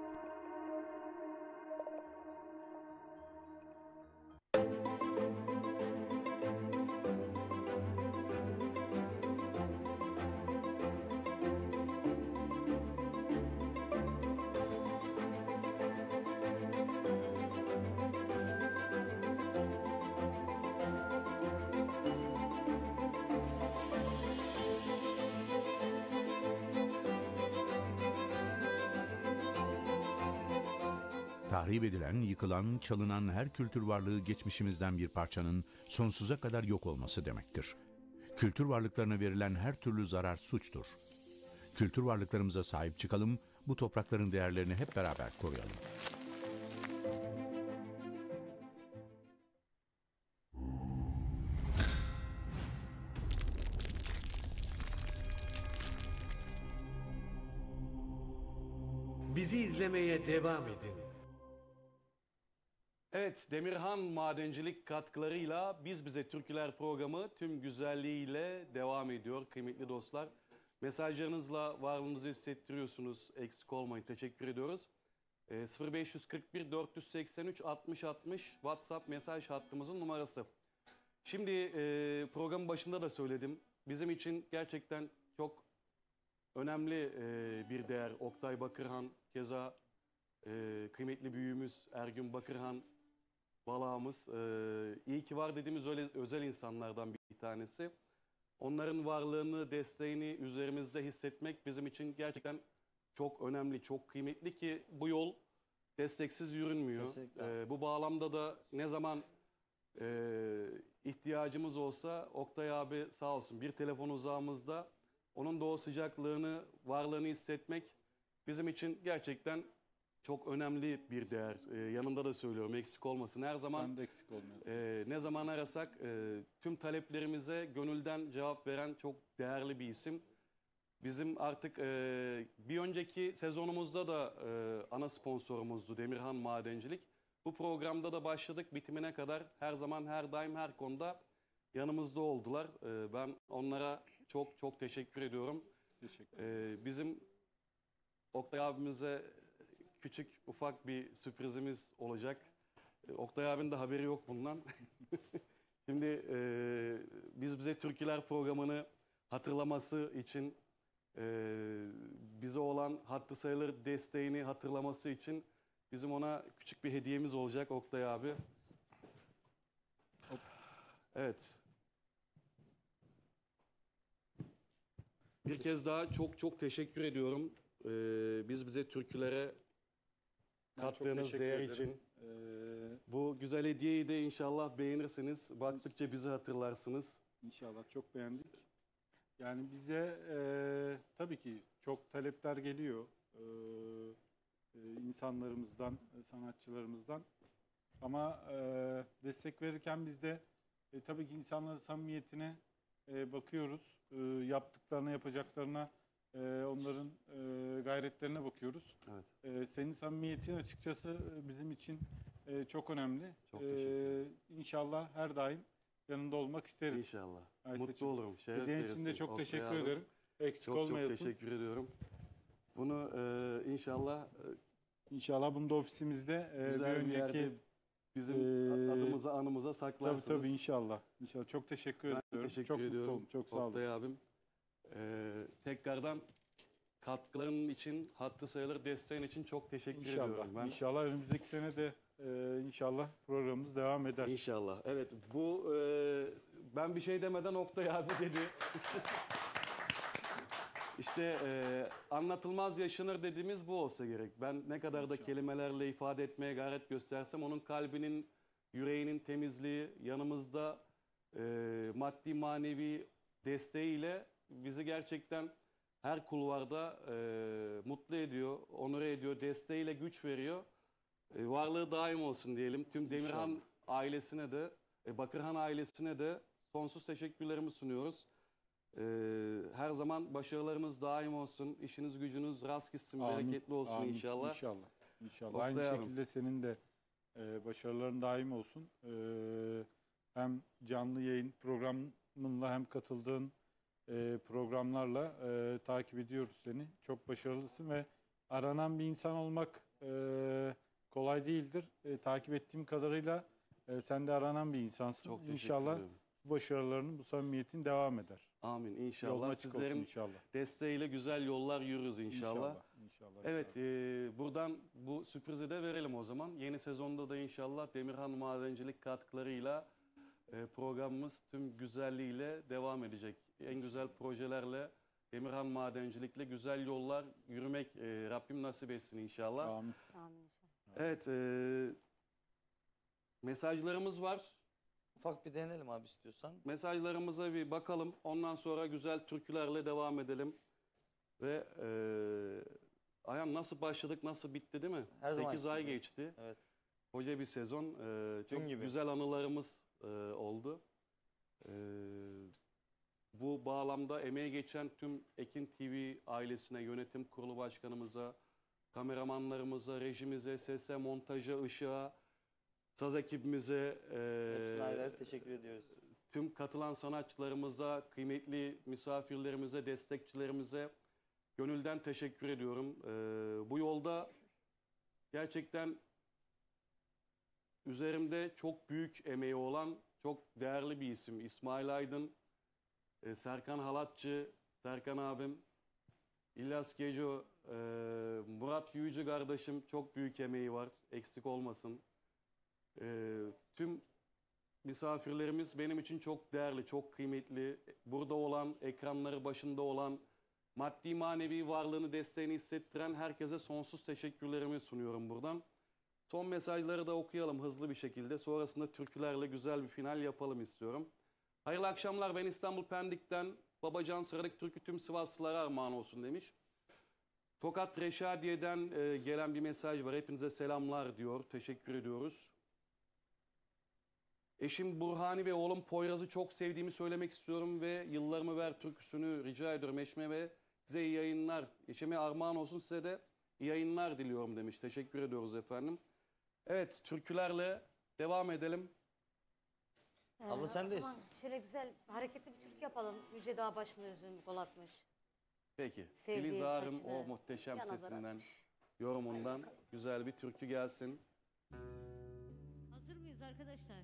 Tahrip edilen, yıkılan, çalınan her kültür varlığı geçmişimizden bir parçanın sonsuza kadar yok olması demektir. Kültür varlıklarına verilen her türlü zarar suçtur. Kültür varlıklarımıza sahip çıkalım, bu toprakların değerlerini hep beraber koruyalım. Bizi izlemeye devam edin. Evet, Demirhan Madencilik katkılarıyla Biz Bize Türküler programı tüm güzelliğiyle devam ediyor kıymetli dostlar. Mesajlarınızla varlığınızı hissettiriyorsunuz. Eksik olmayın. Teşekkür ediyoruz. 0541 483 60 60 WhatsApp mesaj hattımızın numarası. Şimdi programın başında da söyledim. Bizim için gerçekten çok önemli bir değer. Oktay Bakırhan, keza kıymetli büyüğümüz Ergün Bakırhan, balağımız. İyi ki var dediğimiz öyle özel insanlardan bir tanesi. Onların varlığını, desteğini üzerimizde hissetmek bizim için gerçekten çok önemli, çok kıymetli ki bu yol desteksiz yürünmüyor. Bu bağlamda da ne zaman ihtiyacımız olsa Oktay abi sağ olsun bir telefon uzağımızda, onun da o sıcaklığını, varlığını hissetmek bizim için gerçekten çok önemli bir değer. Yanında da söylüyorum, eksik olmasın. Her zaman Sen de eksik olmuyorsun. ne zaman arasak tüm taleplerimize gönülden cevap veren çok değerli bir isim. Bizim artık bir önceki sezonumuzda da ana sponsorumuzdu Demirhan Madencilik. Bu programda da başladık, bitimine kadar her zaman, her daim, her konuda yanımızda oldular. Ben onlara çok çok teşekkür ediyorum. Teşekkür ederiz. Bizim Oktay abimize küçük ufak bir sürprizimiz olacak. Oktay abinin de haberi yok bundan. Şimdi Biz Bize Türküler programını hatırlaması için, bize olan hatırı sayılır desteğini hatırlaması için bizim ona küçük bir hediyemiz olacak Oktay abi. Evet. Bir kez daha çok çok teşekkür ediyorum. Biz Bize Türkülere kattığınız değer için. Bu güzel hediyeyi de inşallah beğenirsiniz. Baktıkça bizi hatırlarsınız. İnşallah çok beğendik. Yani bize tabii ki çok talepler geliyor insanlarımızdan, sanatçılarımızdan. Ama destek verirken biz de tabii ki insanların samimiyetine bakıyoruz. Yaptıklarına, yapacaklarına, onların gayretlerine bakıyoruz. Evet. Senin samimiyetin açıkçası bizim için çok önemli. Çok teşekkür ederim. İnşallah her daim yanında olmak isteriz. İnşallah. Ayteç'im. Mutlu olurum. Şeref Hediyen için de verirsin çok Oktay teşekkür abi. ederim. Eksik çok olmayasın. Çok teşekkür ediyorum. Bunu inşallah İnşallah bunu da ofisimizde bir güzel bir önceki yerde bizim adımıza, anımıza saklarsınız. Tabii inşallah. İnşallah. Çok teşekkür Ben ediyorum. teşekkür çok ediyorum. mutlu oldum. Çok sağ Oktay olasın. abim. Tekrardan katkıların için, hattı sayılır desteğin için çok teşekkür İnşallah. ediyorum. Ben. İnşallah önümüzdeki sene de inşallah programımız devam eder. İnşallah. Evet, bu ben bir şey demeden Oktay abi dedi. İşte anlatılmaz yaşanır dediğimiz bu olsa gerek. Ben ne kadar da kelimelerle ifade etmeye gayret göstersem onun kalbinin, yüreğinin temizliği, yanımızda maddi manevi desteğiyle bizi gerçekten her kulvarda mutlu ediyor, onure ediyor, desteğiyle güç veriyor. Varlığı daim olsun diyelim. Tüm Demirhan ailesine de, Bakırhan ailesine de sonsuz teşekkürlerimi sunuyoruz. Her zaman başarılarınız daim olsun. İşiniz gücünüz rast gitsin, Amin, bereketli olsun amin. inşallah. İnşallah. İnşallah. Oktay Aynı abim. şekilde senin de başarıların daim olsun. Hem canlı yayın programınla hem katıldığın programlarla takip ediyoruz seni. Çok başarılısın ve aranan bir insan olmak kolay değildir. Takip ettiğim kadarıyla sen de aranan bir insansın. Çok teşekkür İnşallah ederim. bu başarılarının, bu samimiyetin devam eder. Amin Yolun inşallah. açık olsun Sizlerin inşallah. desteğiyle güzel yollar yürürüz inşallah. İnşallah. Evet, buradan bu sürprizi de verelim o zaman. Yeni sezonda da inşallah Demirhan Madencilik katkılarıyla programımız tüm güzelliğiyle devam edecek. En güzel projelerle, Demirhan Madencilik'le güzel yollar yürümek Rabbim nasip etsin inşallah. Amin. Amin inşallah. Evet, mesajlarımız var. Ufak bir deneyelim abi istiyorsan. Mesajlarımıza bir bakalım. Ondan sonra güzel türkülerle devam edelim. Ve Ayhan nasıl başladık, nasıl bitti değil mi? Her zamanki 8 ay gibi. geçti. Evet. Koca bir sezon. Çok gibi. güzel anılarımız oldu. Bu bağlamda emeği geçen tüm Ekin TV ailesine, yönetim kurulu başkanımıza, kameramanlarımıza, rejimize, sese, montaja, ışığa, saz ekibimize, Hepsine ayrı ayrı teşekkür ediyoruz. tüm katılan sanatçılarımıza, kıymetli misafirlerimize, destekçilerimize gönülden teşekkür ediyorum. Bu yolda gerçekten üzerimde çok büyük emeği olan çok değerli bir isim. İsmail Aydın, Serkan Halatçı, Serkan abim, İlyas Geco, Murat Yücü kardeşim çok büyük emeği var. Eksik olmasın. Tüm misafirlerimiz benim için çok değerli, çok kıymetli. Burada olan, ekranları başında olan, maddi manevi varlığını, desteğini hissettiren herkese sonsuz teşekkürlerimi sunuyorum buradan. Son mesajları da okuyalım hızlı bir şekilde. Sonrasında türkülerle güzel bir final yapalım istiyorum. Hayırlı akşamlar, ben İstanbul Pendik'ten Babacan sıradaki türkü tüm Sivaslılara armağan olsun demiş. Tokat Reşadiye'den gelen bir mesaj var. Hepinize selamlar diyor. Teşekkür ediyoruz. Eşim Burhani ve oğlum Poyraz'ı çok sevdiğimi söylemek istiyorum ve Yıllarımı Ver türküsünü rica ediyorum eşime ve size iyi yayınlar. Eşime armağan olsun, size de iyi yayınlar diliyorum demiş. Teşekkür ediyoruz efendim. Evet, türkülerle devam edelim. Abla sendeyiz. O zaman şöyle güzel hareketli bir türkü yapalım. Yüce Dağ başında üzüm gol atmış. Peki, Sevdiğim Filiz Ağar'ın saçını o muhteşem yanına sesinden, bırakmış. yorumundan güzel bir türkü gelsin. Hazır mıyız arkadaşlar?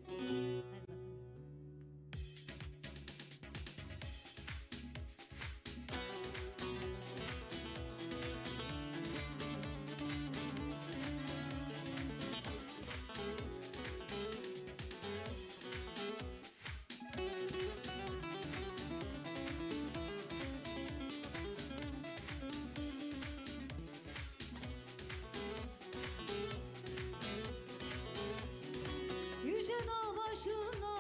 Hadi bakalım. Yüce dağ başına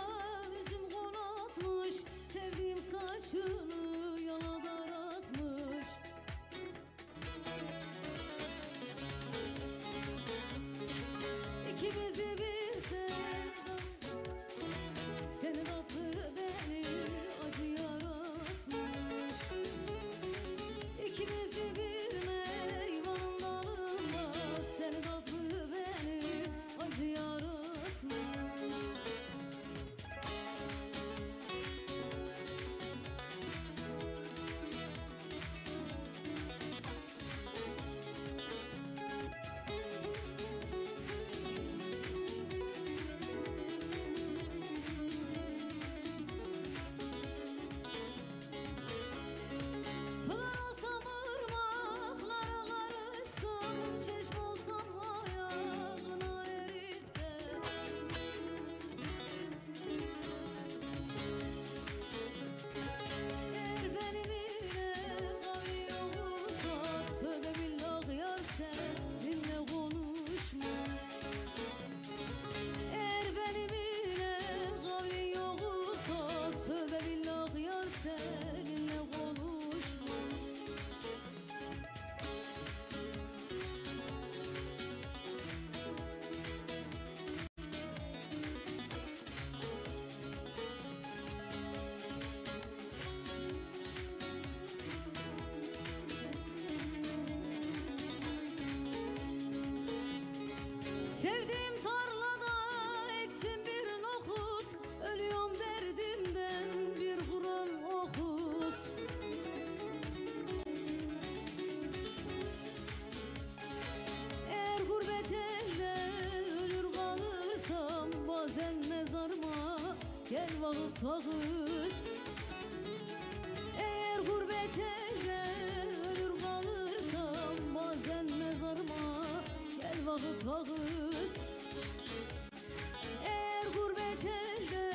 vakit vakit. Eğer gurbet elde ölür kalırsam bazen mezarıma gel vakit vakit. Eğer gurbet elde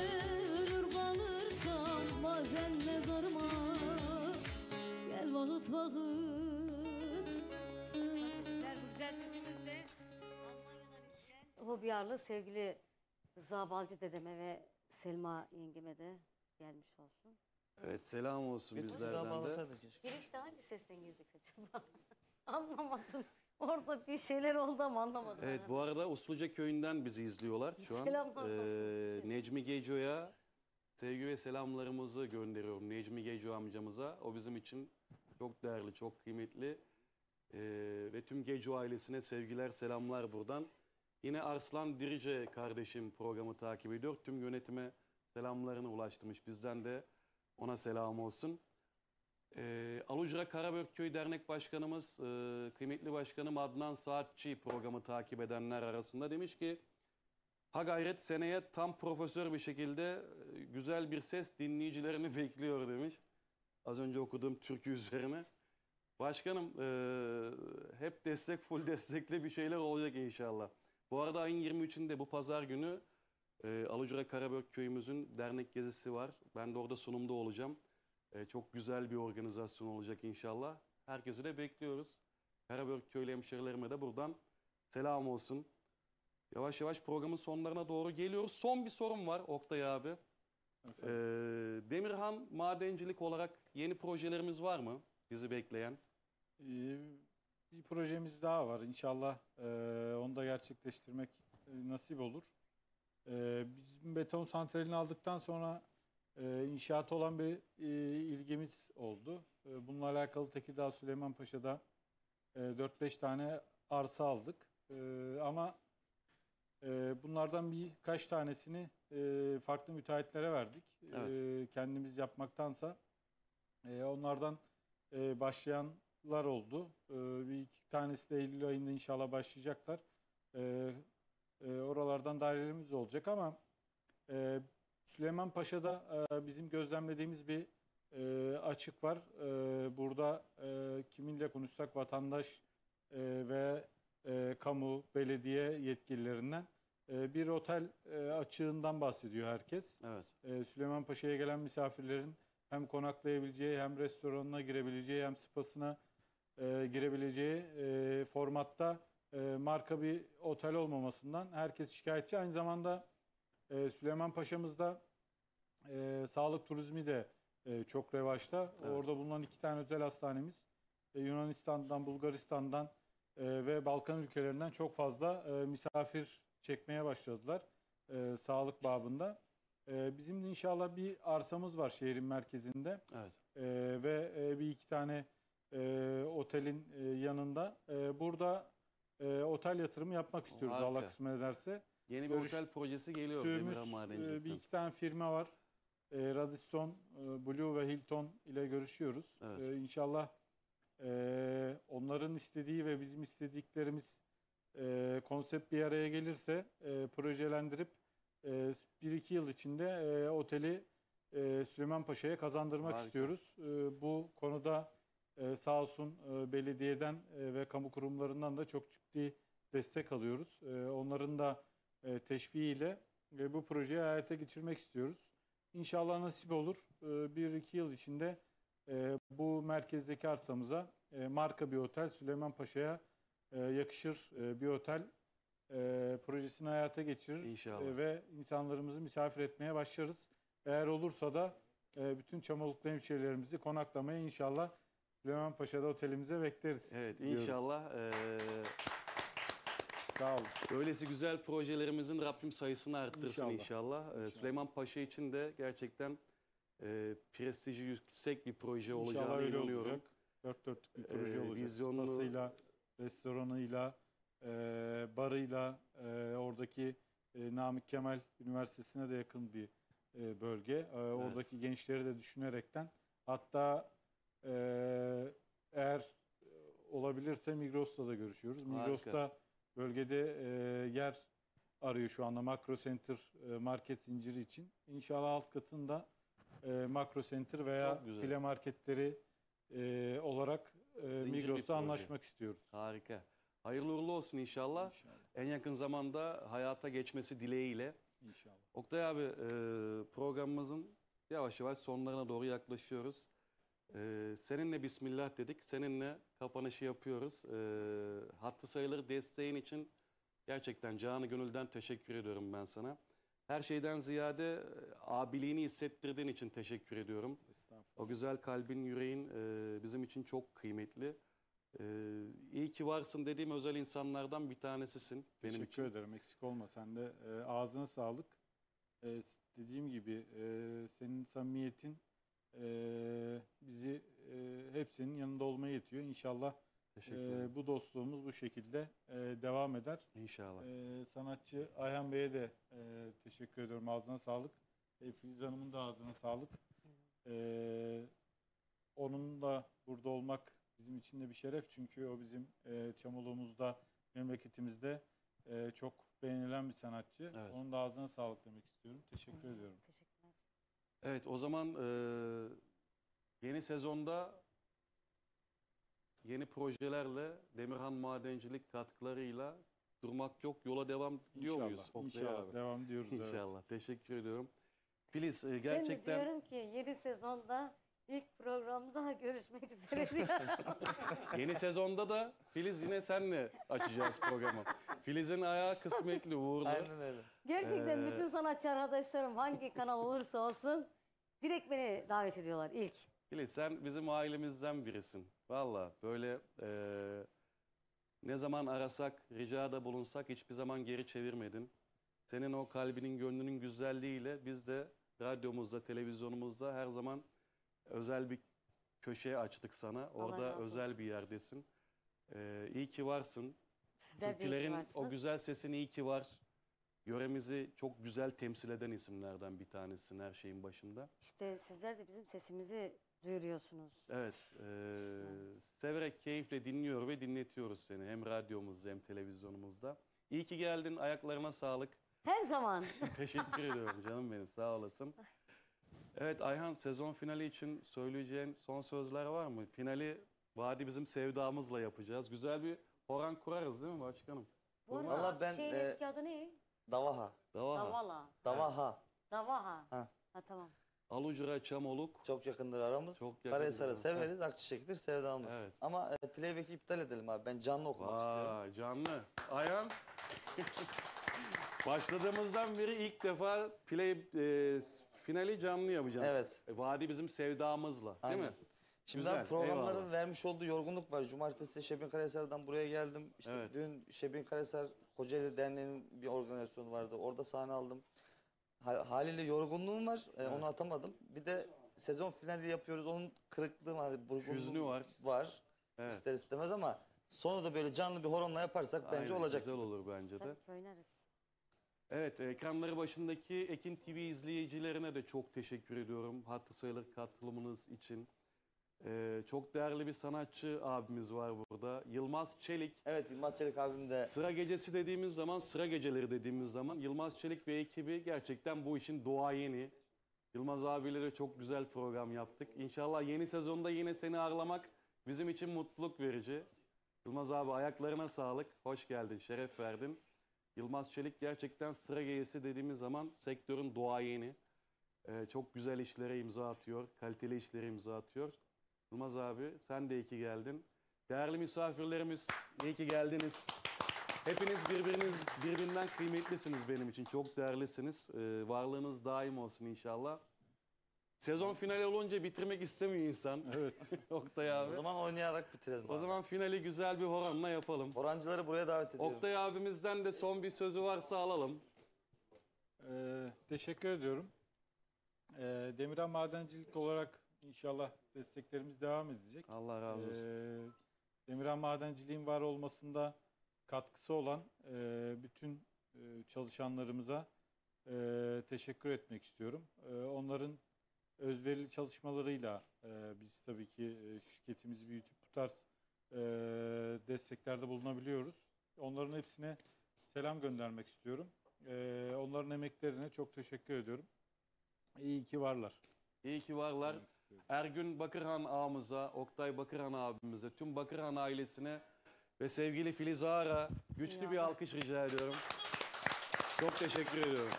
ölür kalırsam bazen mezarıma gel vakit vakit. Bu güzel türkümüzle Hobiyarlı sevgili Rıza Balcı dedeme ve Selma yengeme de gelmiş olsun. Evet, selam olsun bizlerden de. Girişte hangi sesten girdik acaba? Anlamadım. Orada bir şeyler oldu ama anlamadım. Evet, bu arada Usluca köyünden bizi izliyorlar şu an. Selamlar olsun. Necmi Geco'ya sevgi ve selamlarımızı gönderiyorum. Necmi Geco amcamıza. O bizim için çok değerli, çok kıymetli. Ve tüm Geco ailesine sevgiler, selamlar buradan. Yine Arslan Dirice kardeşim programı takip ediyor. Tüm yönetime selamlarını ulaştırmış. Bizden de ona selam olsun. Alucra Karabökköy Dernek Başkanımız, kıymetli başkanım Adnan Saatçi programı takip edenler arasında demiş ki ha gayret seneye tam profesör bir şekilde güzel bir ses dinleyicilerini bekliyor demiş. Az önce okuduğum türkü üzerine. Başkanım hep destek, full destekli bir şeyler olacak inşallah. Bu arada ayın 23'ünde bu pazar günü Alucra Karabökköy'ümüzün dernek gezisi var. Ben de orada sunumda olacağım. Çok güzel bir organizasyon olacak inşallah. Herkesi de bekliyoruz. Karabökköy'lü hemşerilerime de buradan selam olsun. Yavaş yavaş programın sonlarına doğru geliyoruz. Son bir sorum var Oktay abi. Demirhan Madencilik olarak yeni projelerimiz var mı bizi bekleyen? Bir projemiz daha var. İnşallah onu da gerçekleştirmek nasip olur. Bizim beton santralini aldıktan sonra inşaata olan bir ilgimiz oldu. Bununla alakalı Tekirdağ Süleymanpaşa'da 4-5 tane arsa aldık. Ama bunlardan birkaç tanesini farklı müteahhitlere verdik. Evet. Kendimiz yapmaktansa onlardan başlayanlar oldu. Bir iki tanesi de Eylül ayında inşallah başlayacaklar. Oralardan dairelerimiz olacak ama Süleymanpaşa'da bizim gözlemlediğimiz bir açık var. Burada kiminle konuşsak vatandaş ve kamu, belediye yetkililerinden bir otel açığından bahsediyor herkes. Evet. Süleymanpaşa'ya gelen misafirlerin hem konaklayabileceği, hem restoranına girebileceği, hem spasına girebileceği formatta marka bir otel olmamasından herkes şikayetçi. Aynı zamanda Süleymanpaşa'mızda sağlık turizmi de çok revaçta. Evet. Orada bulunan 2 tane özel hastanemiz Yunanistan'dan, Bulgaristan'dan ve Balkan ülkelerinden çok fazla misafir çekmeye başladılar sağlık babında. Bizim de inşallah bir arsamız var şehrin merkezinde. Evet. Ve bir iki tane otelin yanında. Burada otel yatırımı yapmak istiyoruz Harika. Allah kısmet ederse. Yeni bir otel projesi geliyor Demirhan Madencilik'ten. Bir iki tane firma var. Radisson, Blue ve Hilton ile görüşüyoruz. Evet. İnşallah onların istediği ve bizim istediklerimiz konsept bir araya gelirse projelendirip 1-2 yıl içinde oteli Süleymanpaşa'ya kazandırmak Harika. istiyoruz. Bu konuda sağ olsun belediyeden ve kamu kurumlarından da çok ciddi destek alıyoruz. Onların da teşviğiyle bu projeyi hayata geçirmek istiyoruz. İnşallah nasip olur. 1-2 yıl içinde bu merkezdeki arsamıza marka bir otel, Süleymanpaşa'ya yakışır bir otel projesini hayata geçirir. İnşallah. Ve insanlarımızı misafir etmeye başlarız. Eğer olursa da bütün Çamoluklu hemşehrilerimizi konaklamaya inşallah Süleymanpaşa'da otelimize bekleriz. Evet, diyoruz. inşallah. Sağ olun. Öylesi güzel projelerimizin Rabbim sayısını arttırsın inşallah. İnşallah. Süleymanpaşa için de gerçekten prestiji yüksek bir proje İnşallah olacağına öyle inanıyorum. olacak. Dört dörtlük bir proje olacak. Vizyonlu, Spasıyla, restoranıyla, barıyla, oradaki Namık Kemal Üniversitesi'ne de yakın bir bölge. Oradaki gençleri de düşünerekten, hatta eğer olabilirse Migros'ta da görüşüyoruz. Harika. Migros'ta bölgede yer arıyor şu anda Makro Center market zinciri için. İnşallah alt katında Makro Center veya Çok güzel. file marketleri olarak Zincir bir Migros'ta proje. anlaşmak istiyoruz. Harika. Hayırlı uğurlu olsun inşallah. En yakın zamanda hayata geçmesi dileğiyle. İnşallah. Oktay abi, programımızın yavaş yavaş sonlarına doğru yaklaşıyoruz. Seninle bismillah dedik. Seninle kapanışı yapıyoruz. Hattı sayılır desteğin için gerçekten canı gönülden teşekkür ediyorum ben sana. Her şeyden ziyade abiliğini hissettirdiğin için teşekkür ediyorum. O güzel kalbin, yüreğin bizim için çok kıymetli. İyi ki varsın dediğim özel insanlardan bir tanesisin benim Teşekkür için. ederim. Eksik olma. Sen de ağzına sağlık. Dediğim gibi senin samimiyetin bizi hep senin yanında olmaya yetiyor. İnşallah bu dostluğumuz bu şekilde devam eder. İnşallah. Sanatçı Ayhan Bey'e de teşekkür ediyorum. Ağzına sağlık. Filiz Hanım'ın da ağzına sağlık. Onun da burada olmak bizim için de bir şeref. Çünkü o bizim Çamoluk'umuzda, memleketimizde çok beğenilen bir sanatçı. Evet. Onun da ağzına sağlık demek istiyorum. Teşekkür ediyorum. Evet, o zaman yeni sezonda yeni projelerle Demirhan Madencilik katkılarıyla durmak yok, yola devam diyor İnşallah, muyuz? Oktay inşallah. abi? Devam diyoruz, evet. İnşallah. Teşekkür ediyorum. Filiz, Ben de gerçekten diyorum ki yeni sezonda ilk programda görüşmek üzere diyor. yeni sezonda da Filiz yine senle açacağız programı. Filiz'in ayağı kısmetli, uğurlu. Aynen öyle. Gerçekten bütün sanatçı arkadaşlarım hangi kanal olursa olsun direkt beni davet ediyorlar ilk. Filiz, sen bizim ailemizden birisin. Valla böyle ne zaman arasak, ricada bulunsak hiçbir zaman geri çevirmedin. Senin o kalbinin, gönlünün güzelliğiyle biz de radyomuzda, televizyonumuzda her zaman özel bir köşe açtık sana. Orada razı özel olsun. bir yerdesin. İyi ki varsın. Sizler de iyi ki Türkülerin o varsınız. güzel sesin iyi ki var. Yöremizi çok güzel temsil eden isimlerden bir tanesin her şeyin başında. İşte sizler de bizim sesimizi duyuruyorsunuz. Evet, severek, keyifle dinliyor ve dinletiyoruz seni. Hem radyomuzda hem televizyonumuzda. İyi ki geldin, ayaklarına sağlık. Her zaman. Teşekkür ediyorum canım benim, sağ olasın. Evet Ayhan, sezon finali için söyleyeceğin son sözler var mı? Finali Vadi Bizim Sevdamızla yapacağız. Güzel bir horon kurarız değil mi başkanım? Bu arada Vallahi ben, şeyin eski adı ne? Davaha. Davala. Davaha. Davaha. Ha. Ha tamam. Alucra, Çamoluk. Çok yakındır aramız. Çok yakındır. Karahisar'ı severiz, Akçiçek'tir sevdamız. Evet. Ama playback'i iptal edelim abi. Ben canlı okumak istiyorum. Vay canlı. Ayhan. Başladığımızdan beri ilk defa finali canlı yapacağım. Evet. Vadi Bizim Sevdamızla değil Aynen. mi? Şimdi Güzel, programların eyvallah. vermiş olduğu yorgunluk var. Cumartesi Şebin Karahisar'dan buraya geldim. İşte Evet. dün Şebin Karahisar Kocaeli Derneği'nin bir organizasyonu vardı. Orada sahne aldım. Haliyle yorgunluğum var. Onu atamadım. Bir de sezon finali yapıyoruz. Onun kırıklığım hani burgunluğum Hüznü var. var. Evet. İster istemez ama sonra da böyle canlı bir horonla yaparsak bence Aynen, olacak. güzel olur bence de. Tabii ki oynarız. Evet, ekranları başındaki Ekin TV izleyicilerine de çok teşekkür ediyorum. Hatırı sayılır katılımınız için. Çok değerli bir sanatçı abimiz var burada. Yılmaz Çelik. Evet, Yılmaz Çelik abim de. Sıra gecesi dediğimiz zaman, sıra geceleri dediğimiz zaman Yılmaz Çelik ve ekibi gerçekten bu işin duayeni. Yılmaz abiyle de çok güzel program yaptık. İnşallah yeni sezonda yine seni ağırlamak bizim için mutluluk verici. Yılmaz abi ayaklarına sağlık. Hoş geldin, şeref verdin. Yılmaz Çelik gerçekten sıra gecesi dediğimiz zaman sektörün duayeni. Çok güzel işlere imza atıyor, kaliteli işlere imza atıyor. Yılmaz abi sen de iyi ki geldin. Değerli misafirlerimiz iyi ki geldiniz. Hepiniz birbirinden kıymetlisiniz benim için. Çok değerlisiniz. Varlığınız daim olsun inşallah. Sezon finali olunca bitirmek istemiyor insan. Evet. Oktay abi. O zaman oynayarak bitirelim. O zaman finali güzel bir horonla yapalım. Horancıları buraya davet ediyorum. Oktay abimizden de son bir sözü varsa alalım. Teşekkür ediyorum. Demirhan Madencilik olarak inşallah desteklerimiz devam edecek. Allah razı olsun. Demirhan Madenciliğin var olmasında katkısı olan bütün çalışanlarımıza teşekkür etmek istiyorum. Onların özverili çalışmalarıyla biz tabii ki şirketimizi büyütüp bu tarz desteklerde bulunabiliyoruz. Onların hepsine selam göndermek istiyorum. Onların emeklerine çok teşekkür ediyorum. İyi ki varlar. İyi ki varlar. Ergün Bakırhan ağamıza, Oktay Bakırhan abimize, tüm Bakırhan ailesine ve sevgili Filiz Ağar'a güçlü bir alkış rica ediyorum. Çok teşekkür ediyorum.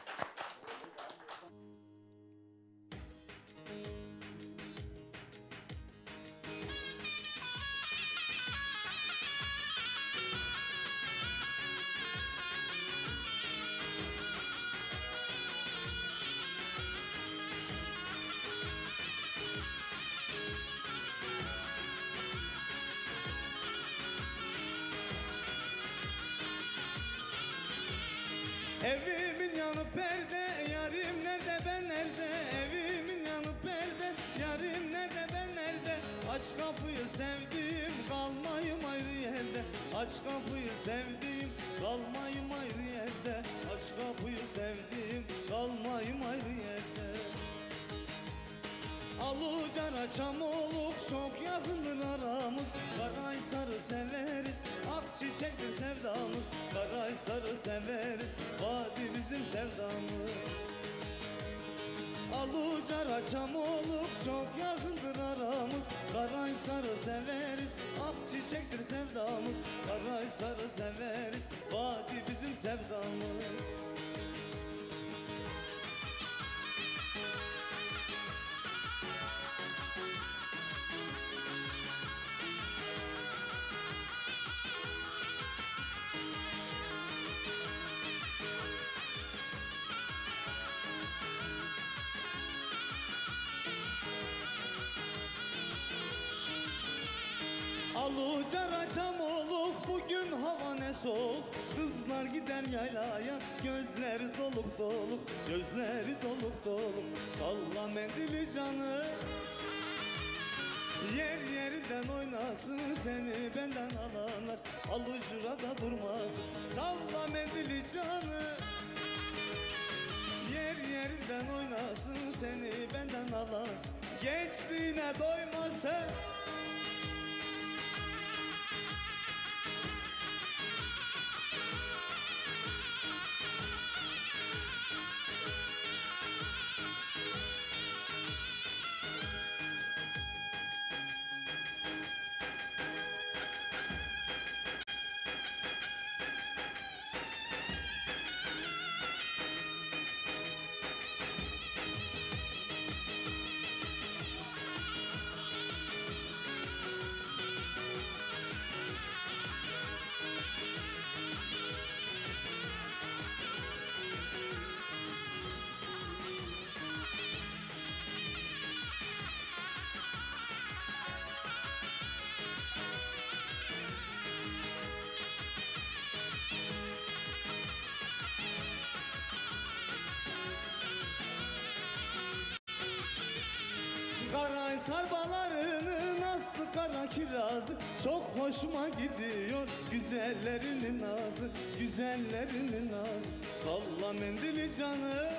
Evimin yanı perde, yarim nerede ben nerede? Evimin yanı perde, yarim nerede ben nerede? Aç kapıyı sevdiğim, kalmayım ayrı yerde. Aç kapıyı sevdiğim, kalmayım ayrı yerde. Aç kapıyı sevdiğim, kalmayım ayrı yerde. Alucara Çamoluk çok yakındır aramız. Karahisar'ı severiz, akçiçektir sevdamız. Karahisar'ı severiz, vadi bizim sevdamız. Alucara Çamoluk çok yakındır aramız. Karahisar'ı severiz, akçiçektir sevdamız. Karahisar'ı severiz, vadi bizim sevdamız. Alucara Çamoluk bugün hava ne soğuk. Kızlar gider yaylaya, gözleri doluk doluk. Gözleri doluk doluk. Salla mendili canı, yer yerinden oynasın. Seni benden alanlar alucurada durmasın. Salla mendili canı, yer yerinden oynasın. Seni benden alan gençliğine doymasın. Karahisar balarının aslı kara kirazı çok hoşuma gidiyor. Güzellerinin nazı, güzellerinin nazı. Salla mendili canı,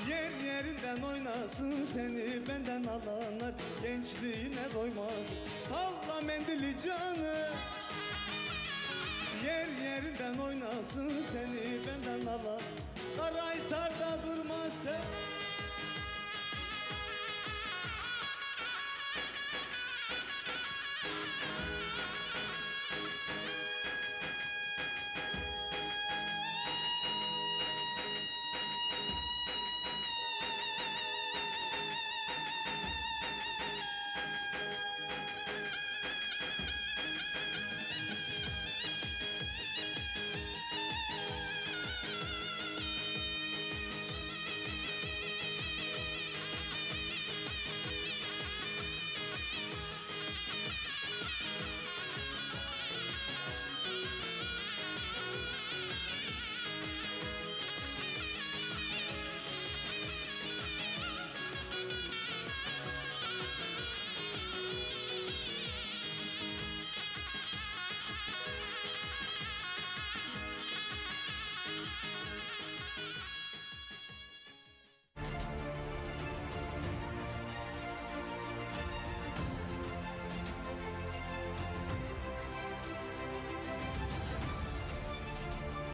yer yerinden oynasın. Seni benden alanlar gençliğine doymaz. Salla mendili canı, yer yerinden oynasın. Seni benden alan Karahisar'da durmaz sen.